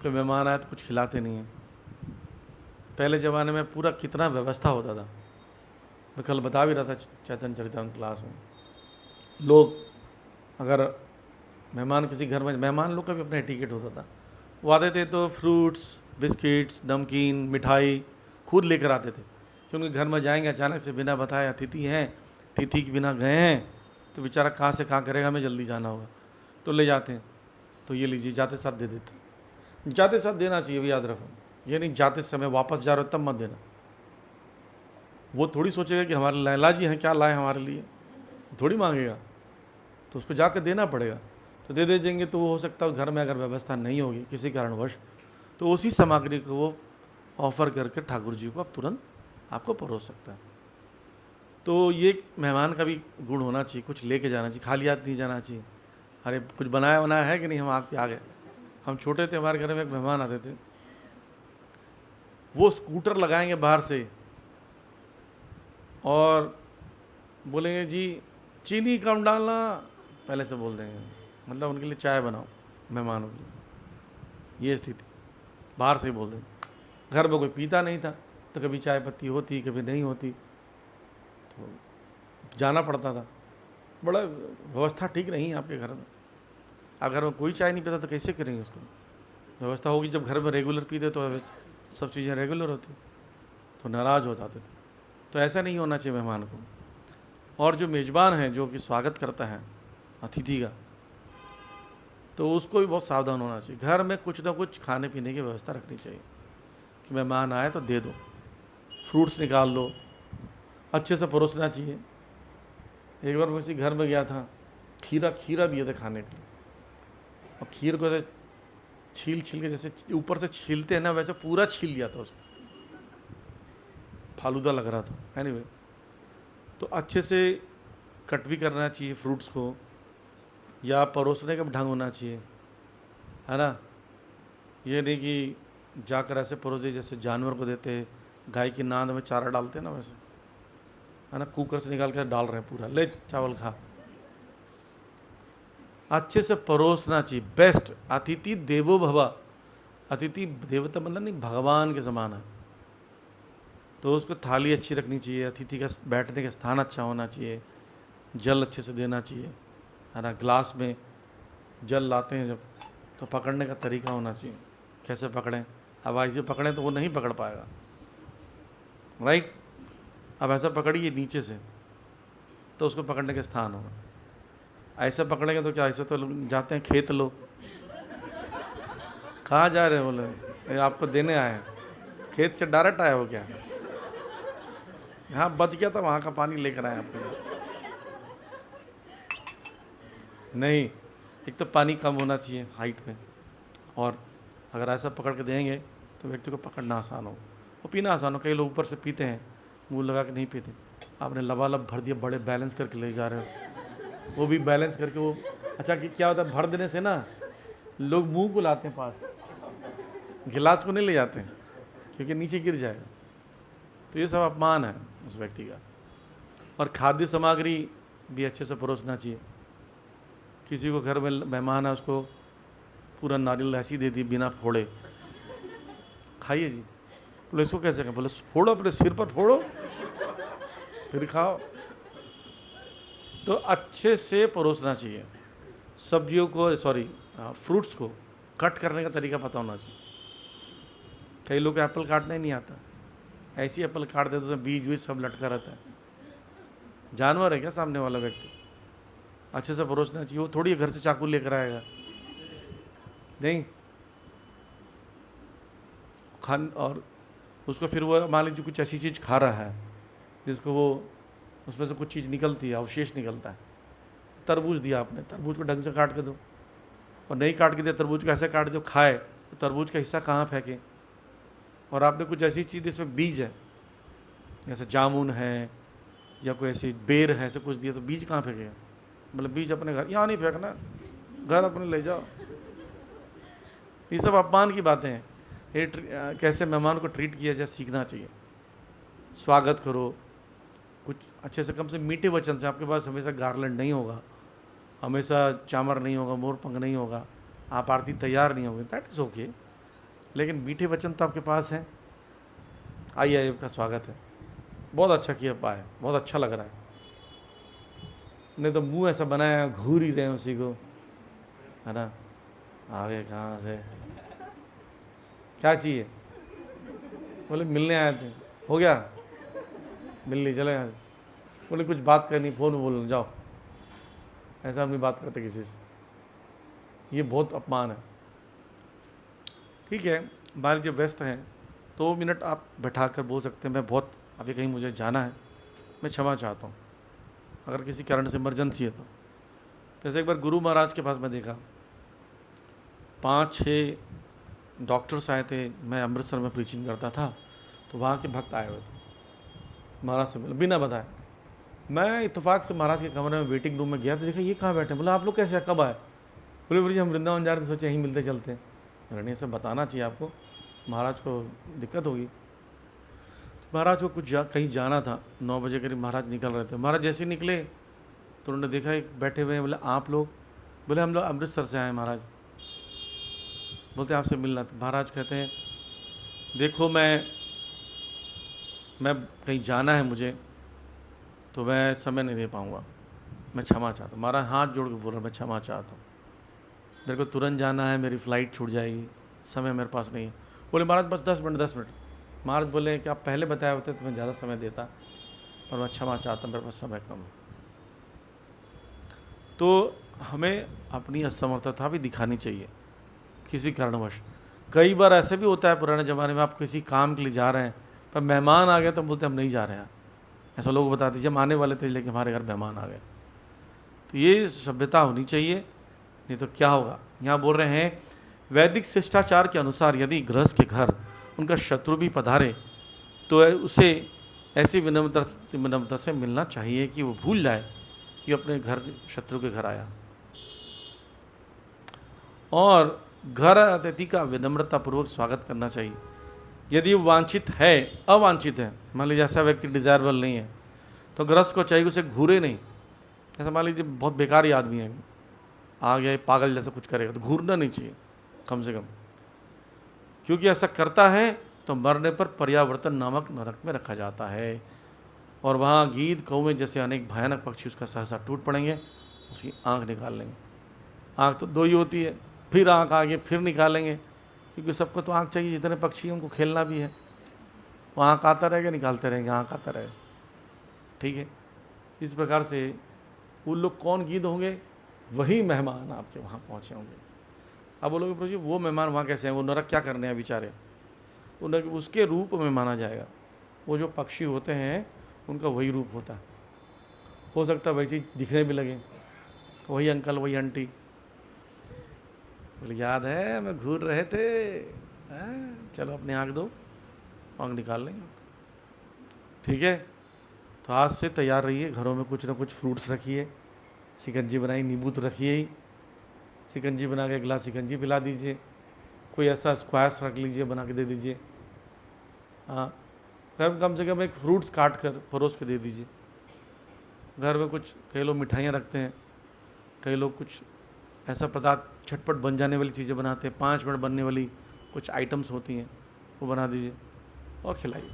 Speaker 1: कोई मेहमान आए तो कुछ खिलाते नहीं हैं। पहले ज़माने में पूरा कितना व्यवस्था होता था, मैं कल बता भी रहा था चैतन्य चरितामृत क्लास में। लोग अगर मेहमान किसी घर में, मेहमान लोग का भी अपना एटिकेट होता था, वो आते थे तो फ्रूट्स, बिस्किट्स, नमकीन, मिठाई खुद लेकर आते थे, क्योंकि घर में जाएंगे अचानक से बिना बताए, अतिथि हैं, अतिथि के बिना गए हैं तो बेचारा कहाँ से कहाँ करेगा, हमें जल्दी जाना होगा, तो ले जाते हैं। तो ये लीजिए, जाते साथ दे देते, जाते साथ देना चाहिए भी, याद रखो, ये नहीं जाते समय वापस जा रहे हो तब मत देना। वो थोड़ी सोचेगा कि हमारे लैला जी हैं, क्या लाए हमारे लिए, थोड़ी मांगेगा, तो उसको जाकर देना पड़ेगा। तो दे देंगे, तो वो हो सकता है घर में अगर व्यवस्था नहीं होगी किसी कारणवश, तो उसी सामग्री को वो ऑफर करके ठाकुर जी को आप तुरंत आपको परोस सकता है। तो ये मेहमान का भी गुण होना चाहिए, कुछ लेके जाना चाहिए, खाली हाथ नहीं जाना चाहिए। अरे कुछ बनाया बनाया है कि नहीं, हम आपके आ गए। हम छोटे थे, हमारे घर में एक मेहमान आते थे, वो स्कूटर लगाएंगे बाहर से और बोलेंगे जी चीनी कम डालना, पहले से बोल देंगे, मतलब उनके लिए चाय बनाओ मेहमानों के लिए, ये स्थिति बाहर से ही बोल देंगे। घर में कोई पीता नहीं था तो कभी चाय पत्ती होती कभी नहीं होती, तो जाना पड़ता था। बड़ा व्यवस्था ठीक नहीं है आपके घर में। अगर कोई चाय नहीं पीता तो कैसे करेंगे उसको? व्यवस्था होगी जब घर में रेगुलर पीते तो सब चीज़ें रेगुलर होती, तो नाराज़ हो जाते थे। तो ऐसा नहीं होना चाहिए मेहमान को। और जो मेज़बान है जो कि स्वागत करता है अतिथि का, तो उसको भी बहुत सावधान होना चाहिए। घर में कुछ ना कुछ खाने पीने की व्यवस्था रखनी चाहिए कि मेहमान आए तो दे दो, फ्रूट्स निकाल दो, अच्छे से परोसना चाहिए। एक बार मैं किसी घर में गया था, खीरा दिए थे खाने के लिए, और खीर को ऐसे छील के जैसे ऊपर से छीलते हैं ना, वैसे पूरा छील लिया था उसको, फालूदा लग रहा था। एनीवे, तो अच्छे से कट भी करना चाहिए फ्रूट्स को, या परोसने का भी ढंग होना चाहिए, है ना। ये नहीं कि जाकर ऐसे परोस दे जैसे जानवर को देते हैं, गाय की नांद में चारा डालते हैं ना वैसे, है ना, कुकर से निकाल कर डाल रहे हैं पूरा, ले चावल खा। अच्छे से परोसना चाहिए। बेस्ट अतिथि देवो भव, अतिथि देवता मतलब नहीं, भगवान के समान है। तो उसको थाली अच्छी रखनी चाहिए, अतिथि का बैठने का स्थान अच्छा होना चाहिए, जल अच्छे से देना चाहिए, है ना। ग्लास में जल लाते हैं जब, तो पकड़ने का तरीका होना चाहिए, कैसे पकड़ें। अब ऐसे पकड़ें तो वो नहीं पकड़ पाएगा, राइट। अब ऐसा पकड़िए नीचे से, तो उसको पकड़ने का स्थान होगा। ऐसे पकड़ेंगे तो क्या, ऐसे तो जाते हैं खेत लोग, कहाँ जा रहे हैं, बोले आपको देने आए हैं, खेत से डायरेक्ट आया हो क्या, यहाँ बच गया था वहाँ का पानी लेकर आए आपके लिए। नहीं, एक तो पानी कम होना चाहिए हाइट में, और अगर ऐसा पकड़ के देंगे तो व्यक्ति को पकड़ना आसान हो और पीना आसान हो। कई लोग ऊपर से पीते हैं, मुंह लगा के नहीं पीते। आपने लबालब भर दिया, बड़े बैलेंस करके ले जा रहे हो, वो भी बैलेंस करके वो, अच्छा कि क्या होता है, भर देने से ना लोग मुंह को लाते हैं पास, गिलास को नहीं ले जाते हैं क्योंकि नीचे गिर जाएगा। तो ये सब अपमान है उस व्यक्ति का। और खाद्य सामग्री भी अच्छे से परोसना चाहिए। किसी को घर में मेहमान है, उसको पूरा नारियल ऐसी दे दी बिना फोड़े, खाइए जी। बोले इसको कैसे खाएं? बोले फोड़ो, अपने सिर पर फोड़ो फिर खाओ। तो अच्छे से परोसना चाहिए। सब्जियों को, फ्रूट्स को कट करने का तरीका पता होना चाहिए। कई लोग एप्पल काटने नहीं आता, ऐसी एप्पल काट देते, उसमें बीज बीज सब लटका रहता है। जानवर है क्या सामने वाला व्यक्ति? अच्छे से परोसना चाहिए। वो थोड़ी घर से चाकू लेकर आएगा, नहीं खान। और उसको फिर वो मान लीजिए कुछ ऐसी चीज़ खा रहा है जिसको वो, उसमें से कुछ चीज़ निकलती है, अवशेष निकलता है। तरबूज दिया आपने, तरबूज को ढंग से काट के दो, और नहीं काट के दिया तरबूज को ऐसे काट दो खाए, तो तरबूज का हिस्सा कहाँ फेंके। और आपने कुछ ऐसी चीज़ जिसमें बीज है, जैसे जामुन है या कोई ऐसी बेर है, ऐसे कुछ दिया, तो बीज कहाँ फेंकेगा? मतलब बीज अपने घर, यहाँ नहीं फेंकना, घर अपने ले जाओ। ये सब अपमान की बातें हैं। ये कैसे मेहमान को ट्रीट किया जाए सीखना चाहिए। स्वागत करो कुछ अच्छे से, कम से मीठे वचन से। आपके पास हमेशा गार्लैंड नहीं होगा, हमेशा चामर नहीं होगा, मोर पंख नहीं होगा, आप आरती तैयार नहीं होंगे, दैट इज़ ओके, लेकिन मीठे वचन तो आपके पास हैं। आइए, आपका स्वागत है, बहुत अच्छा किया पाए, बहुत अच्छा लग रहा है। नहीं तो मुंह ऐसा बनाया, घूर ही रहे हैं उसी को, है ना। आगे कहाँ से क्या चाहिए? बोले मिलने आए थे, हो गया मिल ली, चले यहाँ से। बोले कुछ बात करनी, फ़ोन में बोलना, जाओ। ऐसा हम नहीं बात करते किसी से, ये बहुत अपमान है। ठीक है, मान लीजिए व्यस्त हैं, 2 मिनट आप बैठा कर बोल सकते हैं, मैं बहुत अभी कहीं मुझे जाना है, मैं क्षमा चाहता हूँ, अगर किसी कारण से इमरजेंसी है तो जैसे एक बार गुरु महाराज के पास मैं देखा 5-6 डॉक्टर्स आए थे, मैं अमृतसर में प्रीचिंग करता था, तो वहाँ के भक्त आए हुए थे, महाराज से मिले बिना बताए। मैं इत्तेफाक से महाराज के कमरे में वेटिंग रूम में गया तो देखा ये कहाँ बैठे, बोला आप लोग कैसे, कब आए? बोले गुरु जी हम वृंदावन जा रहे थे, सोचे यहीं मिलते चलते हैं। मैंने नहीं, सब बताना चाहिए आपको, महाराज को दिक्कत होगी। महाराज को कुछ कहीं जाना था, 9 बजे करीब महाराज निकल रहे थे। महाराज जैसे ही निकले तो उन्होंने देखा एक बैठे हुए हैं, बोले आप लोग? बोले हम लोग अमृतसर से आए महाराज। बोलते आपसे मिलना था। महाराज कहते हैं देखो मैं कहीं जाना है मुझे, तो मैं समय नहीं दे पाऊँगा, मैं क्षमा चाहता हूँ। महाराज हाथ जोड़ के बोल रहा मैं क्षमा चाहता हूँ, मेरे को तुरंत जाना है, मेरी फ़्लाइट छूट जाएगी, समय मेरे पास नहीं है। बोले महाराज बस 10 मिनट। महाराज बोले कि आप पहले बताए होते तो मैं ज़्यादा समय देता, और मैं क्षमा चाहता हूँ, मेरे पास समय कम है। तो हमें अपनी असमर्थता भी दिखानी चाहिए किसी कारणवश। कई बार ऐसे भी होता है पुराने ज़माने में, आप किसी काम के लिए जा रहे हैं पर मेहमान आ गए तो बोलते हम नहीं जा रहे हैं। ऐसा लोग बताते जब आने वाले थे लेकिन हमारे घर मेहमान आ गए। तो ये सभ्यता होनी चाहिए, नहीं तो क्या होगा। यहाँ बोल रहे हैं वैदिक शिष्टाचार के अनुसार यदि गृहस्थ के घर उनका शत्रु भी पधारे तो उसे ऐसी विनम्रता से मिलना चाहिए कि वो भूल जाए कि अपने घर शत्रु के घर आया। और घर अतिथि का विनम्रतापूर्वक स्वागत करना चाहिए। यदि वो वांछित है, अवांछित है, मान लीजिए ऐसा व्यक्ति डिजायरेबल नहीं है, तो गृहस्थ को चाहिए उसे घूरे नहीं। जैसा मान लीजिए बहुत बेकार ही आदमी है, आ गया पागल जैसा कुछ करेगा तो घूरना नहीं चाहिए कम से कम, क्योंकि ऐसा करता है तो मरने पर पर्यावर्तन नामक नरक में रखा जाता है, और वहाँ गीद कौवे जैसे अनेक भयानक पक्षी उसका सहसा टूट पड़ेंगे, उसकी आँख निकाल लेंगे। आँख तो 2 ही होती है, फिर आँख आगे फिर निकालेंगे, क्योंकि सबको तो आँख चाहिए, जितने पक्षी हैं उनको खेलना भी है। वो आँख आता रहेगा, निकालते रहेंगे, आँख आता रहेगा। ठीक है, इस प्रकार से वो लोग कौन गीद होंगे, वही मेहमान आपके वहाँ पहुँचे होंगे। अब बोलोगे प्रभु जी वो मेहमान वहाँ कैसे हैं, वो नरक क्या करने हैं बेचारे, उसके रूप में माना जाएगा। वो जो पक्षी होते हैं उनका वही रूप होता है। हो सकता है वैसे ही दिखने भी लगे, वही अंकल वही आंटी, बोले याद है मैं घूर रहे थे, चलो अपनी आँख दो, आँख निकाल लेंगे। ठीक है, तो आज से तैयार रहिए, घरों में कुछ ना कुछ फ्रूट्स रखिए, शिकंजी बनाई, नींबू तो रखिए ही, शिकंजी बना के 1 गिलास शिकंजी पिला दीजिए, कोई ऐसा स्क्वाश रख लीजिए बना के दे दीजिए। हाँ, घर में कम से कम एक फ्रूट्स काट कर परोस के दे दीजिए। घर में कुछ कई लोग मिठाइयाँ रखते हैं, कई लोग कुछ ऐसा पदार्थ झटपट बन जाने वाली चीज़ें बनाते हैं, 5 मिनट बनने वाली कुछ आइटम्स होती हैं, वो बना दीजिए और खिलाइए,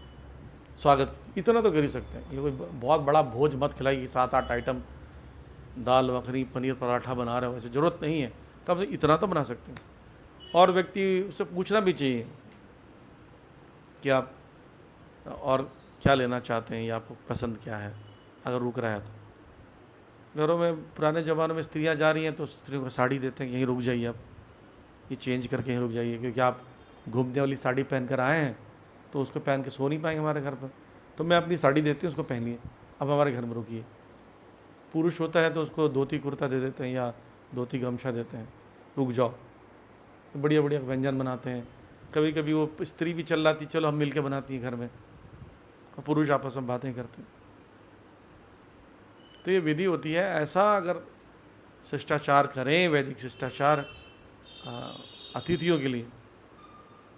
Speaker 1: स्वागत। इतना तो कर ही सकते हैं, ये कोई बहुत बड़ा भोज मत खिलाइए 7-8 आइटम, दाल मखनी पनीर पराठा बना रहे हो, वैसे ज़रूरत नहीं है, कम से इतना तो बना सकते हैं। और व्यक्ति उससे पूछना भी चाहिए कि आप और क्या लेना चाहते हैं या आपको पसंद क्या है, अगर रुक रहा है तो। घरों में पुराने ज़माने में स्त्रियां जा रही हैं तो स्त्रियों को साड़ी देते हैं, यहीं रुक जाइए आप, ये चेंज करके यहीं रुक जाइए, क्योंकि आप घूमने वाली साड़ी पहन कर आए हैं तो उसको पहन के सो नहीं पाएंगे हमारे घर पर, तो मैं अपनी साड़ी देती हूँ, उसको पहनिए, अब हमारे घर में रुकिए। पुरुष होता है तो उसको धोती कुर्ता दे देते हैं या धोती गमछा देते हैं, रुक जाओ। बढ़िया बढ़िया व्यंजन बनाते हैं, कभी कभी वो स्त्री भी चल जाती, चलो हम मिल के बनाती हैं घर में, और पुरुष आपस में बातें करते हैं। तो ये विधि होती है। ऐसा अगर शिष्टाचार करें, वैदिक शिष्टाचार अतिथियों के लिए,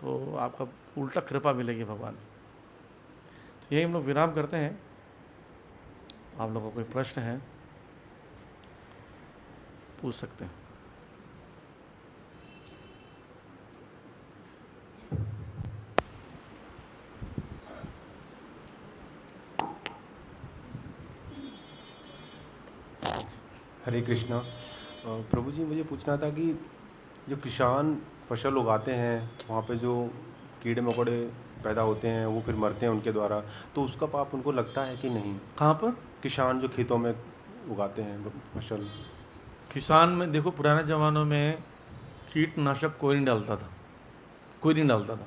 Speaker 1: तो आपका उल्टा कृपा मिलेगी भगवान। तो यही हम लोग विराम करते हैं। आप लोगों को कोई प्रश्न है पूछ सकते हैं।
Speaker 2: हरे कृष्णा। प्रभु जी मुझे पूछना था कि जो किसान फसल उगाते हैं वहाँ पे जो कीड़े मकोड़े पैदा होते हैं वो फिर मरते हैं उनके द्वारा, तो उसका पाप उनको लगता है कि नहीं?
Speaker 1: कहाँ पर?
Speaker 2: किसान जो खेतों में उगाते हैं फसल।
Speaker 1: किसान में देखो, पुराने ज़मानों में कीटनाशक कोई नहीं डालता था, कोई नहीं डालता था।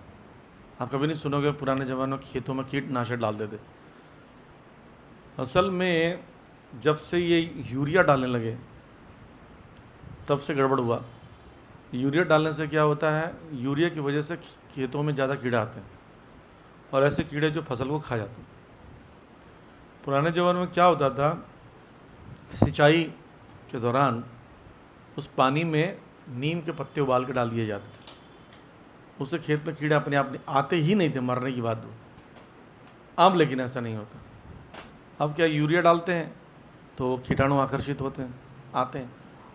Speaker 1: आप कभी नहीं सुनोगे पुराने ज़मानों में खेतों में कीटनाशक डालते थे। असल में जब से ये यूरिया डालने लगे तब से गड़बड़ हुआ। यूरिया डालने से क्या होता है, यूरिया की वजह से खेतों में ज़्यादा कीड़ा आते हैं और ऐसे कीड़े जो फसल को खा जाते हैं। पुराने ज़माने में क्या होता था, सिंचाई के दौरान उस पानी में नीम के पत्ते उबाल के डाल दिए जाते थे, उससे खेत में कीड़े अपने आप आते ही नहीं थे मरने की बात। अब लेकिन ऐसा नहीं होता। अब क्या यूरिया डालते हैं तो कीटाणु आकर्षित होते हैं, आते हैं।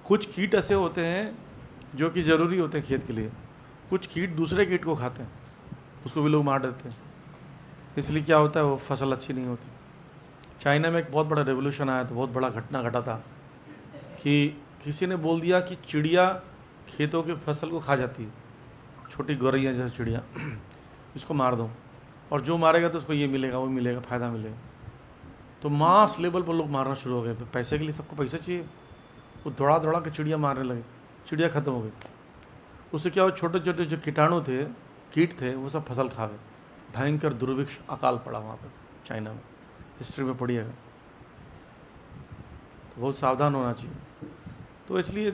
Speaker 1: कुछ कीट ऐसे होते हैं जो कि ज़रूरी होते हैं खेत के लिए, कुछ कीट दूसरे कीट को खाते हैं, उसको भी लोग मार देते हैं, इसलिए क्या होता है वो फसल अच्छी नहीं होती। चाइना में एक बहुत बड़ा रेवोल्यूशन आया था, बहुत बड़ा घटना घटा था कि किसी ने बोल दिया कि चिड़िया खेतों की फसल को खा जाती है, छोटी गौरैया जैसे चिड़िया, इसको मार दो और जो मारेगा तो उसको ये मिलेगा वो मिलेगा, फ़ायदा मिलेगा। तो मास लेवल पर लोग मारना शुरू हो गए, पैसे के लिए, सबको पैसा चाहिए। वो दौड़ा दौड़ा के चिड़िया मारने लगे, चिड़िया ख़त्म हो गई। उससे क्या हुआ, छोटे छोटे जो कीटाणु थे, कीट थे, वो सब फसल खा गए। भयंकर दुर्भिक्ष अकाल पड़ा वहाँ पर चाइना में, हिस्ट्री में पढ़िएगा। तो बहुत सावधान होना चाहिए। तो इसलिए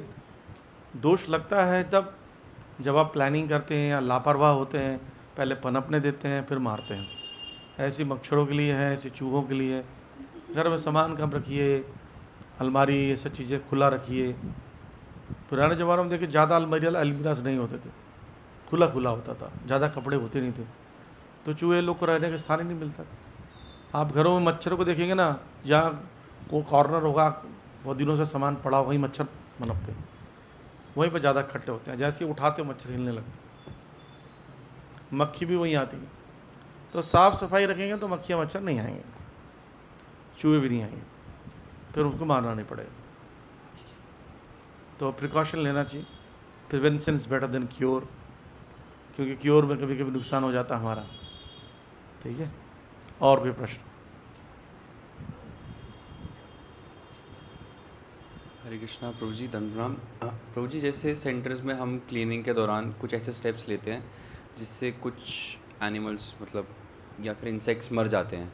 Speaker 1: दोष लगता है तब जब आप प्लानिंग करते हैं या लापरवाह होते हैं, पहले पनपने देते हैं फिर मारते हैं। ऐसी मच्छरों के लिए है, ऐसी चूहों के लिए। घर में सामान कम रखिए, अलमारी ये सब चीज़ें खुला रखिए। पुराने ज़माने में देखिए ज़्यादा अलमीराज नहीं होते थे, खुला खुला होता था, ज़्यादा कपड़े होते नहीं थे, तो चूहे लोग को रहने का स्थान ही नहीं मिलता था। आप घरों में मच्छरों को देखेंगे ना, जहाँ वो कॉर्नर होगा, बहुत दिनों से सामान पड़ा हो, वहीं मच्छर पनपते हैं, वहीं पर ज़्यादा इकट्ठे होते हैं। जैसे ही उठाते मच्छर हिलने लगते, मक्खी भी वहीं आती है। तो साफ़ सफाई रखेंगे तो मक्खियाँ मच्छर नहीं आएंगे, चूहे भी नहीं आएंगे, फिर उसको मारना नहीं पड़ेगा। तो प्रिकॉशन लेना चाहिए। Prevention is better than cure, क्योंकि क्योर में कभी कभी नुकसान हो जाता है हमारा। ठीक है, और कोई प्रश्न?
Speaker 3: हरे कृष्णा प्रभु जी, धन्यवाद प्रभु जी। जैसे सेंटर्स में हम क्लीनिंग के दौरान कुछ ऐसे स्टेप्स लेते हैं जिससे कुछ एनिमल्स मतलब या फिर इंसेक्ट्स मर जाते हैं।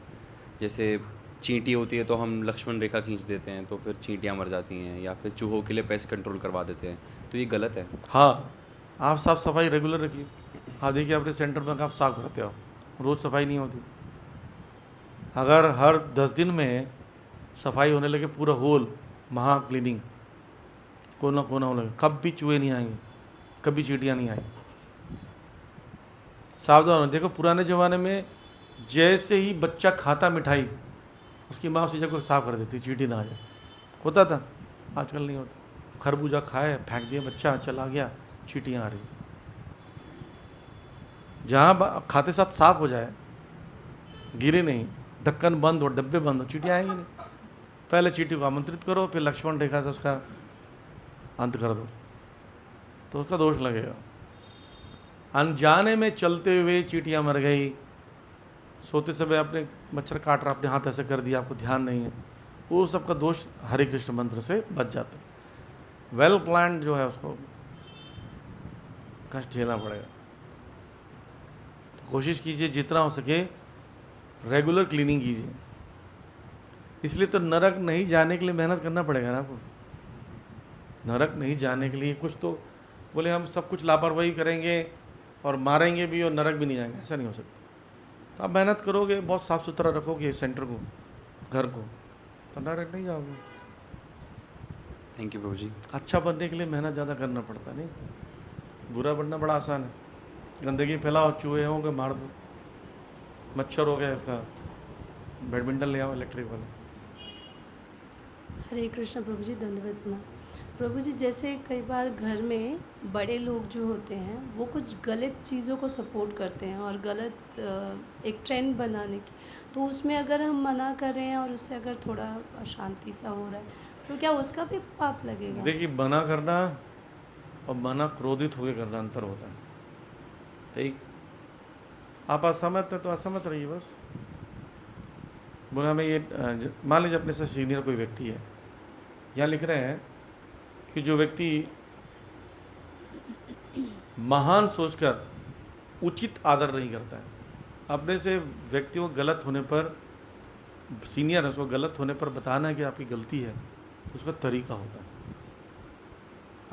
Speaker 3: जैसे चींटी होती है तो हम लक्ष्मण रेखा खींच देते हैं तो फिर चींटियाँ मर जाती हैं, या फिर चूहों के लिए पेस्ट कंट्रोल करवा देते हैं, तो ये गलत है?
Speaker 1: हाँ, आप साफ़ सफाई रेगुलर रखिए। हाँ, देखिए अपने सेंटर में आप साफ करते हो, रोज़ सफाई नहीं होती। अगर हर 10 दिन में सफाई होने लगे, पूरा होल महा क्लीनिंग, कोना कोना होने लगे, कभी चूहे नहीं आएंगे, कभी चींटियाँ नहीं आएंगी। सावधान हो। देखो पुराने ज़माने में जैसे ही बच्चा खाता मिठाई, उसकी माँ उसी जगह साफ कर देती, चींटी ना आ जाए, होता था। आजकल नहीं होता। खरबूजा खाए, फेंक दिया बच्चा, चला गया, चींटियाँ आ रही। जहाँ खाते साथ साफ हो जाए, गिरे नहीं, ढक्कन बंद हो, डब्बे बंद हो, चींटियाँ आएंगी नहीं। पहले चींटी को आमंत्रित करो, फिर लक्ष्मण रेखा से उसका अंत कर दो, तो उसका दोष लगेगा। अनजाने में चलते हुए चींटियाँ मर गई, सोते समय अपने मच्छर काट रहा, अपने हाथ ऐसे कर दिया, आपको ध्यान नहीं है, वो सबका दोष हरे कृष्ण मंत्र से बच जाता है। वेल प्लान जो है उसको कष्ट झेलना पड़ेगा। तो कोशिश कीजिए जितना हो सके रेगुलर क्लीनिंग कीजिए। इसलिए तो नरक नहीं जाने के लिए मेहनत करना पड़ेगा ना आपको। नरक नहीं जाने के लिए कुछ तो बोले हम सब कुछ लापरवाही करेंगे और मारेंगे भी और नरक भी नहीं जाएंगे, ऐसा नहीं हो सकता। तो आप मेहनत करोगे, बहुत साफ़ सुथरा रखोगे सेंटर को, घर को, तो नरक नहीं जाओगे।
Speaker 3: थैंक यू प्रभु जी।
Speaker 1: अच्छा बनने के लिए मेहनत ज़्यादा करना पड़ता नहीं, बुरा बनना बड़ा आसान है। गंदगी फैलाओ, चूहे होंगे मार दो, मच्छर हो गया, उसका बैडमिंटन ले आओ इलेक्ट्रिक वाला।
Speaker 4: हरे कृष्ण प्रभु जी, धन्यवाद पुनः। प्रभु जी, जैसे कई बार घर में बड़े लोग जो होते हैं वो कुछ गलत चीज़ों को सपोर्ट करते हैं और गलत एक ट्रेंड बनाने की, तो उसमें अगर हम मना कर रहे हैं और उससे अगर थोड़ा अशांति सा हो रहा है तो क्या उसका भी पाप लगेगा?
Speaker 1: देखिए, मना करना और मना क्रोधित होकर करना अंतर होता है। ठीक, आप असहमत है तो असहमत रहिए बस। बोला मैं ये मान लीजिए अपने से सीनियर कोई व्यक्ति है, यहाँ लिख रहे हैं कि जो व्यक्ति महान सोचकर उचित आदर नहीं करता है, अपने से व्यक्तियों को गलत होने पर, सीनियर है उसको गलत होने पर बताना है कि आपकी गलती है, उसका तरीका होता है।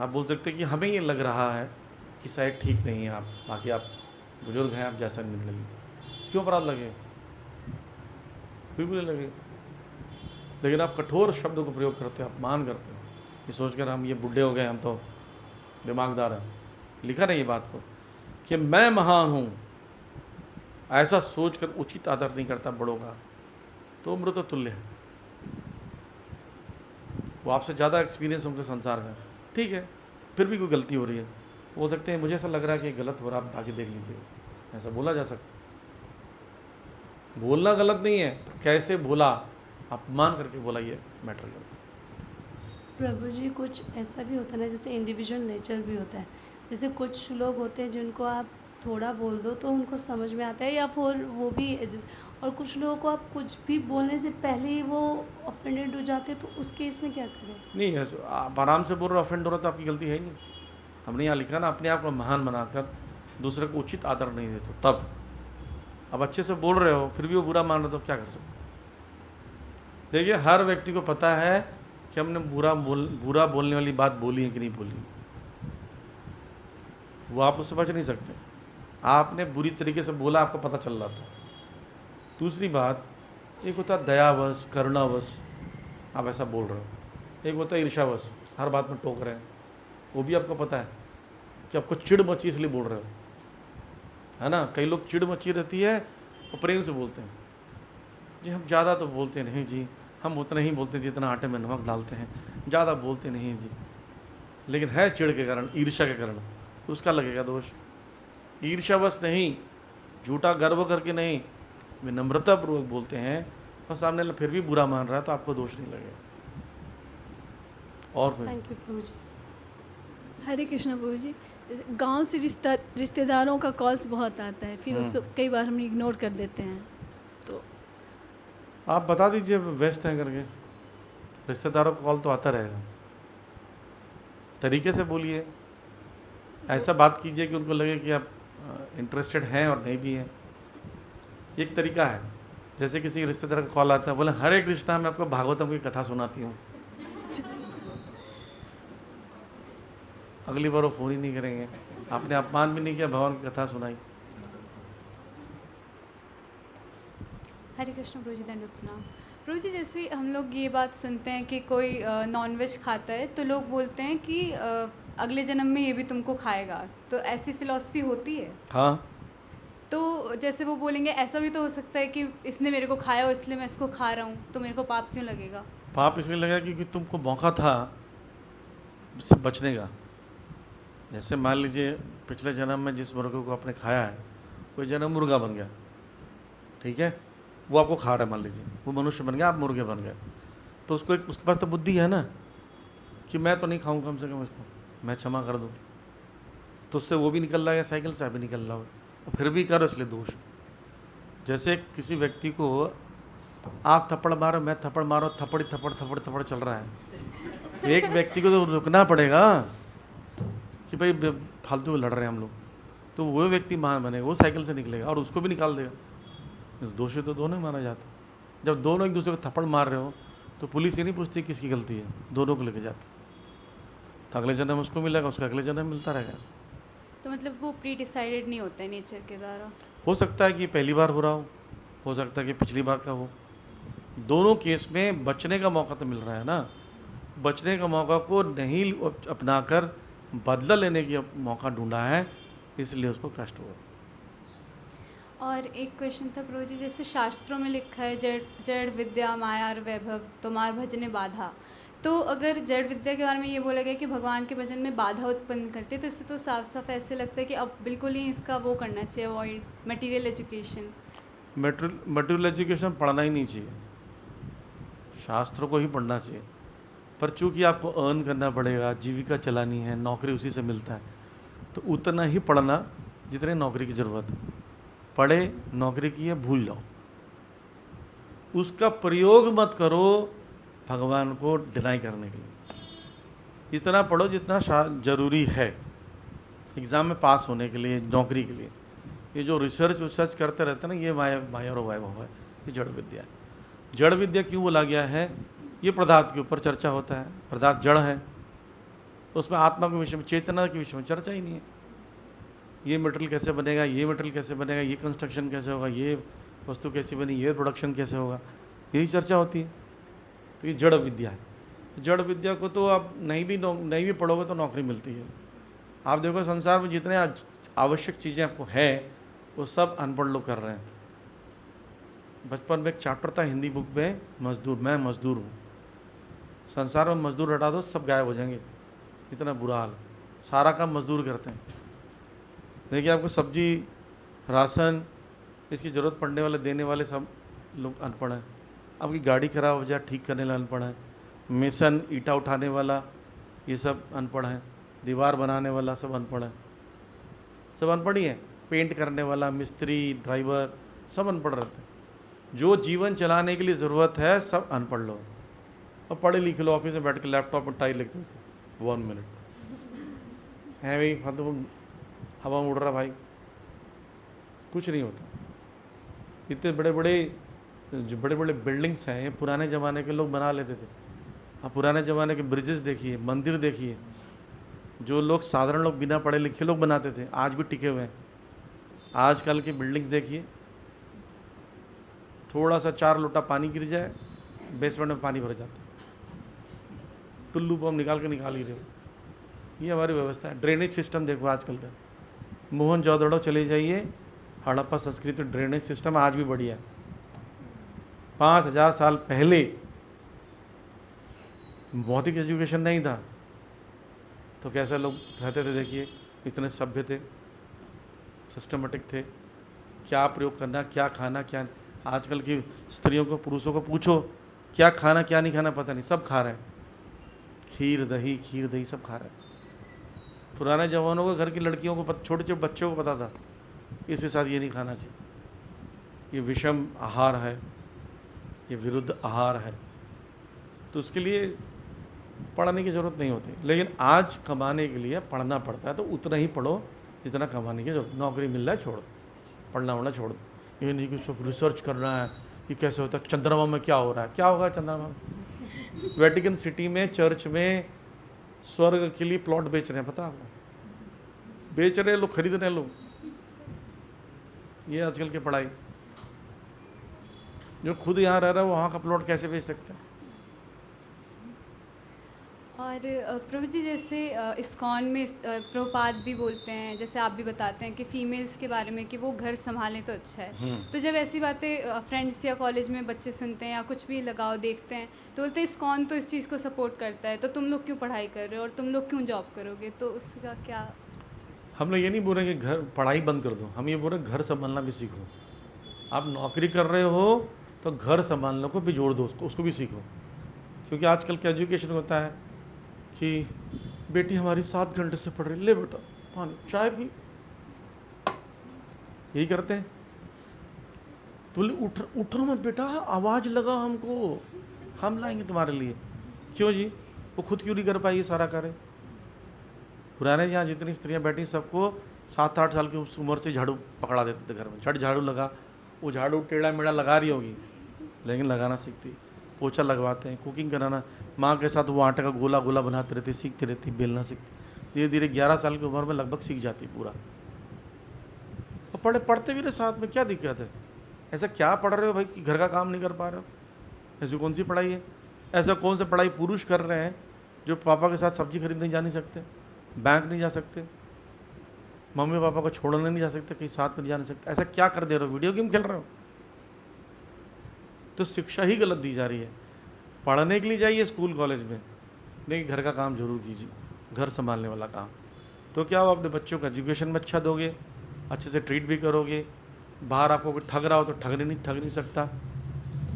Speaker 1: आप बोल सकते हैं कि हमें ये लग रहा है कि शायद ठीक नहीं है आप, बाकी आप बुजुर्ग हैं, आप जैसा निर्णय लीजिए। क्यों अपराध लगे? बिल्कुल नहीं लगे। लेकिन आप कठोर शब्दों को प्रयोग करते हो, अपमान करते हो, ये सोचकर हम ये बूढ़े हो गए, हम तो दिमागदार हैं। लिखा नहीं ये बात को कि मैं महान हूँ, ऐसा सोचकर उचित आदर नहीं करता बड़ों का, तो मृत तुल्य है। वो आपसे ज़्यादा एक्सपीरियंस उनके संसार का, ठीक है, फिर भी कोई गलती हो रही है, हो सकते हैं मुझे ऐसा लग रहा है कि गलत हो रहा है, आप आगे देख लीजिए, ऐसा बोला जा सकता है। बोलना गलत नहीं है, कैसे बोला, अपमान करके बोला, ये मैटर करता है।
Speaker 4: प्रभु जी कुछ ऐसा भी होता है ना, जैसे इंडिविजुअल नेचर भी होता है। जैसे कुछ लोग होते हैं जिनको आप थोड़ा बोल दो तो उनको समझ में आता है, या फिर वो भी और कुछ लोगों को आप कुछ भी बोलने से पहले ही वो ऑफेंडेड हो जाते हैं, तो उस केस में क्या करें?
Speaker 1: नहीं है, आप आराम से बोल रहे हो, ऑफेंड हो रहा तो आपकी गलती है ही नहीं। हमने यहाँ लिखा ना, अपने आप को महान बनाकर दूसरे को उचित आदर नहीं देते, तब अब अच्छे से बोल रहे हो फिर भी वो बुरा मान रहे तो क्या कर सकते? देखिए, हर व्यक्ति को पता है कि हमने बुरा बोलने वाली बात बोली है कि नहीं बोली, वो आप उससे बच नहीं सकते। आपने बुरी तरीके से बोला, आपको पता चल रहा था। दूसरी बात, एक होता है दयावश, करुणावश आप ऐसा बोल रहे हो, एक होता है ईर्ष्यावश, हर बात में टोक रहे हैं, वो भी आपको पता है कि आपको चिढ़ मची इसलिए बोल रहे हो, है ना। कई लोग चिढ़ मची रहती है और प्रेम से बोलते हैं, जी हम ज़्यादा तो बोलते नहीं जी, हम उतना ही बोलते हैं जितना आटे में नमक डालते हैं, ज़्यादा बोलते नहीं जी। लेकिन है चिढ़ के कारण, ईर्ष्या के कारण, तो उसका लगेगा दोष। ईर्ष्यावश नहीं, झूठा गर्व करके नहीं, विनम्रतापूर्वक बोलते हैं और सामने वाला फिर भी बुरा मान रहा है तो आपको दोष नहीं लगेगा। और
Speaker 4: थैंक यू प्रभु जी।
Speaker 5: हरे कृष्ण प्रभु जी। गांव से रिश्तेदारों का कॉल्स बहुत आता है, फिर उसको कई बार हम इग्नोर कर देते हैं, तो
Speaker 1: आप बता दीजिए व्यस्त हैं करके, रिश्तेदारों का कॉल तो आता रहेगा। तरीके से बोलिए, ऐसा बात कीजिए कि उनको लगे कि आप इंटरेस्टेड हैं और नहीं भी हैं। एक तरीका है, जैसे किसी रिश्तेदार का कॉल आता है, बोले हरे कृष्णा, मैं आपको भागवतम की कथा सुनाती हूँ, अगली बार वो फ़ोन ही नहीं करेंगे। आपने अपमान भी नहीं किया, भगवान की कथा सुनाई।
Speaker 6: हरे कृष्ण प्रभु जी, दंडवत प्रणाम। प्रभु जी, जैसे हम लोग ये बात सुनते हैं कि कोई नॉनवेज खाता है तो लोग बोलते हैं कि अगले जन्म में ये भी तुमको खाएगा, तो ऐसी फिलॉसफी होती है?
Speaker 1: हाँ,
Speaker 6: तो जैसे वो बोलेंगे ऐसा भी तो हो सकता है कि इसने मेरे को खाया और इसलिए मैं इसको खा रहा हूँ, तो मेरे को पाप क्यों लगेगा?
Speaker 1: पाप इसलिए लगा क्योंकि तुमको मौका था इससे बचने का। जैसे मान लीजिए पिछले जन्म में जिस मुर्गे को आपने खाया है, कोई जन्म मुर्गा बन गया, ठीक है, वो आपको खा रहा है, मान लीजिए वो मनुष्य बन गया, आप मुर्गे बन गए, तो उसको एक, उसके पास तो बुद्धि है ना कि मैं तो नहीं खाऊं, कम से कम इसको मैं क्षमा कर दूं, तो उससे वो भी निकल रहा है, साइकिल से भी निकल रहा हो, और फिर भी करो इसलिए दोष। जैसे किसी व्यक्ति को आप थप्पड़ मारो, मैं थप्पड़ मारो, थप्पड़ थप्पड़ थप्पड़ थप्पड़ चल रहा है, तो एक व्यक्ति को तो रुकना पड़ेगा कि भाई फालतू में लड़ रहे हैं हम लोग, तो वो व्यक्ति महान बनेगा, वो साइकिल से निकलेगा और उसको भी निकाल देगा। दोषी तो दोनों ही माना जाता। जब दोनों एक दूसरे को थप्पड़ मार रहे हो तो पुलिस ये नहीं पूछती किसकी गलती है, दोनों को लेके जाती, तो अगले जन्म उसको मिलेगा, उसका अगले जन्म मिलता रहेगा।
Speaker 6: तो मतलब वो प्री डिसाइडेड नहीं होता है नेचर के द्वारा?
Speaker 1: हो सकता है कि पहली बार हो रहा हो सकता है कि पिछली बार का हो, दोनों केस में बचने का मौका तो मिल रहा है ना। बचने का मौका को नहीं अपनाकर बदला लेने की मौका ढूंढा है, इसलिए उसको कष्ट हुआ।
Speaker 6: और एक क्वेश्चन था प्रभु जी, जैसे शास्त्रों में लिखा है जड़ विद्या माया और वैभव तुम्हार भजने बाधा, तो अगर जड़ विद्या के बारे में ये बोला गया कि भगवान के भजन में बाधा उत्पन्न करते, तो इससे तो साफ साफ ऐसे लगता है कि अब बिल्कुल ही इसका वो करना चाहिए, avoid material education.
Speaker 1: Material education पढ़ना ही नहीं चाहिए, शास्त्रों को ही पढ़ना चाहिए, पर चूँकि आपको अर्न करना पड़ेगा, जीविका चलानी है, नौकरी उसी से मिलता है, तो उतना ही पढ़ना जितने नौकरी की ज़रूरत है। पढ़े, नौकरी की है, भूल जाओ, उसका प्रयोग मत करो भगवान को डिनाई करने के लिए। इतना पढ़ो जितना ज़रूरी है एग्ज़ाम में पास होने के लिए, नौकरी के लिए। ये जो रिसर्च करते रहते हैं ना, ये माया और वैभव है, ये जड़ विद्या है। जड़ विद्या क्यों बोला गया है? ये पदार्थ के ऊपर चर्चा होता है, पदार्थ जड़ है, उसमें आत्मा के विषय में, चेतना के विषय में चर्चा ही नहीं है। ये मटेरियल कैसे बनेगा, ये मटेरियल कैसे बनेगा, ये कंस्ट्रक्शन कैसे होगा, ये वस्तु कैसी बनी, ये प्रोडक्शन कैसे होगा, यही चर्चा होती है। तो ये जड़ विद्या है। जड़ विद्या को तो आप नहीं भी पढ़ोगे तो नौकरी मिलती है। आप देखो संसार में जितने आवश्यक चीज़ें आपको है वो सब अनपढ़ लोग कर रहे हैं। बचपन में एक चैप्टर था हिंदी बुक में, मजदूर, मैं मजदूर हूँ। संसार में मजदूर हटा दो सब गायब हो जाएंगे, इतना बुरा हाल। सारा काम मजदूर करते हैं। देखिए आपको सब्जी, राशन, इसकी ज़रूरत पड़ने वाले देने वाले सब लोग अनपढ़ हैं। आपकी गाड़ी खराब हो जाए ठीक करने वाला अनपढ़ है। मेसन, ईंटा उठाने वाला, ये सब अनपढ़ हैं। दीवार बनाने वाला सब अनपढ़ है, सब अनपढ़ ही है। पेंट करने वाला, मिस्त्री, ड्राइवर, सब अनपढ़ रहते हैं। जो जीवन चलाने के लिए ज़रूरत है सब अनपढ़ लोग। और पढ़े लिखे लोग ऑफिस में बैठ के लैपटॉप में टाइप लिखते थे 1 मिनट है भाई, मतलब हवा में उड़ रहा भाई, कुछ नहीं होता। इतने बड़े बड़े बिल्डिंग्स हैं, ये पुराने ज़माने के लोग बना लेते थे। आप पुराने ज़माने के ब्रिजेस देखिए, मंदिर देखिए, जो लोग साधारण लोग, बिना पढ़े लिखे लोग बनाते थे, आज भी टिके हुए हैं। आजकल की बिल्डिंग्स देखिए, थोड़ा सा 4 लोटा पानी गिर जाए बेसमेंट में पानी भर जाता है। टुल्लू पंप निकाल ही रहे हो। ये हमारी व्यवस्था है। ड्रेनेज सिस्टम देखो आजकल का, मोहनजोदड़ो चले जाइए, हड़प्पा संस्कृति ड्रेनेज सिस्टम आज भी बढ़िया है। 5000 साल पहले भौतिक एजुकेशन नहीं था तो कैसे लोग रहते थे, देखिए इतने सभ्य थे, सिस्टमेटिक थे। क्या प्रयोग करना, क्या खाना, क्या आजकल की स्त्रियों को, पुरुषों को पूछो क्या खाना क्या नहीं खाना, पता नहीं, सब खा रहे हैं। खीर दही सब खा रहे हैं। पुराने जमानों को घर की लड़कियों को, छोटे छोटे बच्चों को पता था इसके साथ ये नहीं खाना चाहिए, ये विषम आहार है, ये विरुद्ध आहार है। तो उसके लिए पढ़ने की ज़रूरत नहीं होती। लेकिन आज कमाने के लिए पढ़ना पड़ता है, तो उतना ही पढ़ो जितना कमाने की जरूरत। नौकरी मिल रहा है छोड़, पढ़ना वढ़ना छोड़। ये नहीं कि सब रिसर्च करना है, ये कैसे होता है, चंद्रमा में क्या हो रहा है, क्या होगा चंद्रमा में। वेटिकन सिटी में चर्च में स्वर्ग के लिए प्लॉट बेच रहे हैं, पता आपको, बेच रहे लोग, खरीद रहे हैं लोग। ये आजकल की पढ़ाई। जो खुद यहाँ रह रहा है वो वहाँ का प्लॉट कैसे बेच सकता है।
Speaker 6: और प्रभु जी जैसे इस्कॉन में प्रभुपाद भी बोलते हैं, जैसे आप भी बताते हैं कि फ़ीमेल्स के बारे में कि वो घर संभालें तो अच्छा है। तो जब ऐसी बातें फ्रेंड्स या कॉलेज में बच्चे सुनते हैं या कुछ भी लगाओ देखते हैं तो बोलते हैं इस्कॉन तो इस चीज़ को सपोर्ट करता है, तो तुम लोग क्यों पढ़ाई कर रहे हो और तुम लोग क्यों जॉब करोगे, तो उसका क्या।
Speaker 1: हम लोग ये नहीं बोल रहे कि घर पढ़ाई बंद कर दो, हम ये बोल रहे घर संभालना भी सीखो। आप नौकरी कर रहे हो तो घर संभालने को भी जोड़ दो, उसको भी सीखो। क्योंकि आजकल का एजुकेशन होता है कि बेटी हमारी 7 घंटे से पढ़ रही, ले बेटा पानी चाय पी, यही करते हैं। तो बोले उठो मत बेटा, आवाज़ लगा हमको, हम लाएंगे तुम्हारे लिए। क्यों जी, वो खुद क्यों नहीं कर पाई ये सारा कार्य। पुराने यहाँ जितनी स्त्रियाँ बैठी सबको 7-8 साल की उम्र से झाड़ू पकड़ा देते थे घर में। झट झाड़ू लगा, वो झाड़ू टेढ़ा मेढ़ा लगा रही होगी लेकिन लगाना सीखती। पोछा लगवाते हैं, कुकिंग कराना, माँ के साथ वो आटे का गोला गोला बनाते रहती, सीखती रहती, बेलना सीखती। धीरे धीरे 11 साल की उम्र में लगभग सीख जाती पूरा। और पढ़ते भी रहे साथ में, क्या दिक्कत है। ऐसा क्या पढ़ रहे हो भाई कि घर का काम नहीं कर पा रहे हो, ऐसी कौन सी पढ़ाई है। ऐसा कौन सा पढ़ाई पुरुष कर रहे हैं जो पापा के साथ सब्जी खरीदने जा नहीं सकते, बैंक नहीं जा सकते, मम्मी पापा को छोड़ने नहीं जा सकते, कहीं साथ में नहीं जा नहीं सकते। ऐसा क्या कर दे रहे हो, वीडियो गेम खेल रहे हो। तो शिक्षा ही गलत दी जा रही है। पढ़ने के लिए जाइए स्कूल कॉलेज में, लेकिन घर का काम जरूर कीजिए, घर संभालने वाला काम। तो क्या हो, अपने बच्चों को एजुकेशन में अच्छा दोगे, अच्छे से ट्रीट भी करोगे। बाहर आपको कोई ठग रहा हो तो ठग नहीं सकता।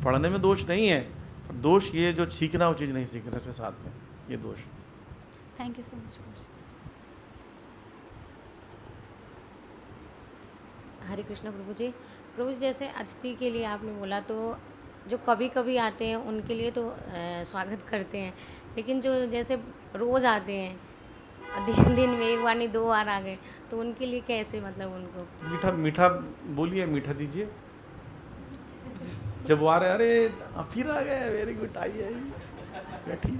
Speaker 1: पढ़ने में दोष नहीं है, दोष ये जो सीखना वो चीज़ नहीं सीख रहे उसके साथ में, ये दोष।
Speaker 6: Thank you so much.
Speaker 7: हरे कृष्णा प्रभु जी। प्रभु जी जैसे अतिथि के लिए आपने बोला, तो जो कभी कभी आते हैं उनके लिए तो स्वागत करते हैं, लेकिन जो जैसे रोज़ आते हैं, दिन में एक बार नहीं 2 बार आ गए, तो उनके लिए कैसे, मतलब उनको
Speaker 1: मीठा बोलिए, मीठा दीजिए। जब वो आ रहे, अरे फिर आ गए, वेरी गुड, आइए बैठिए।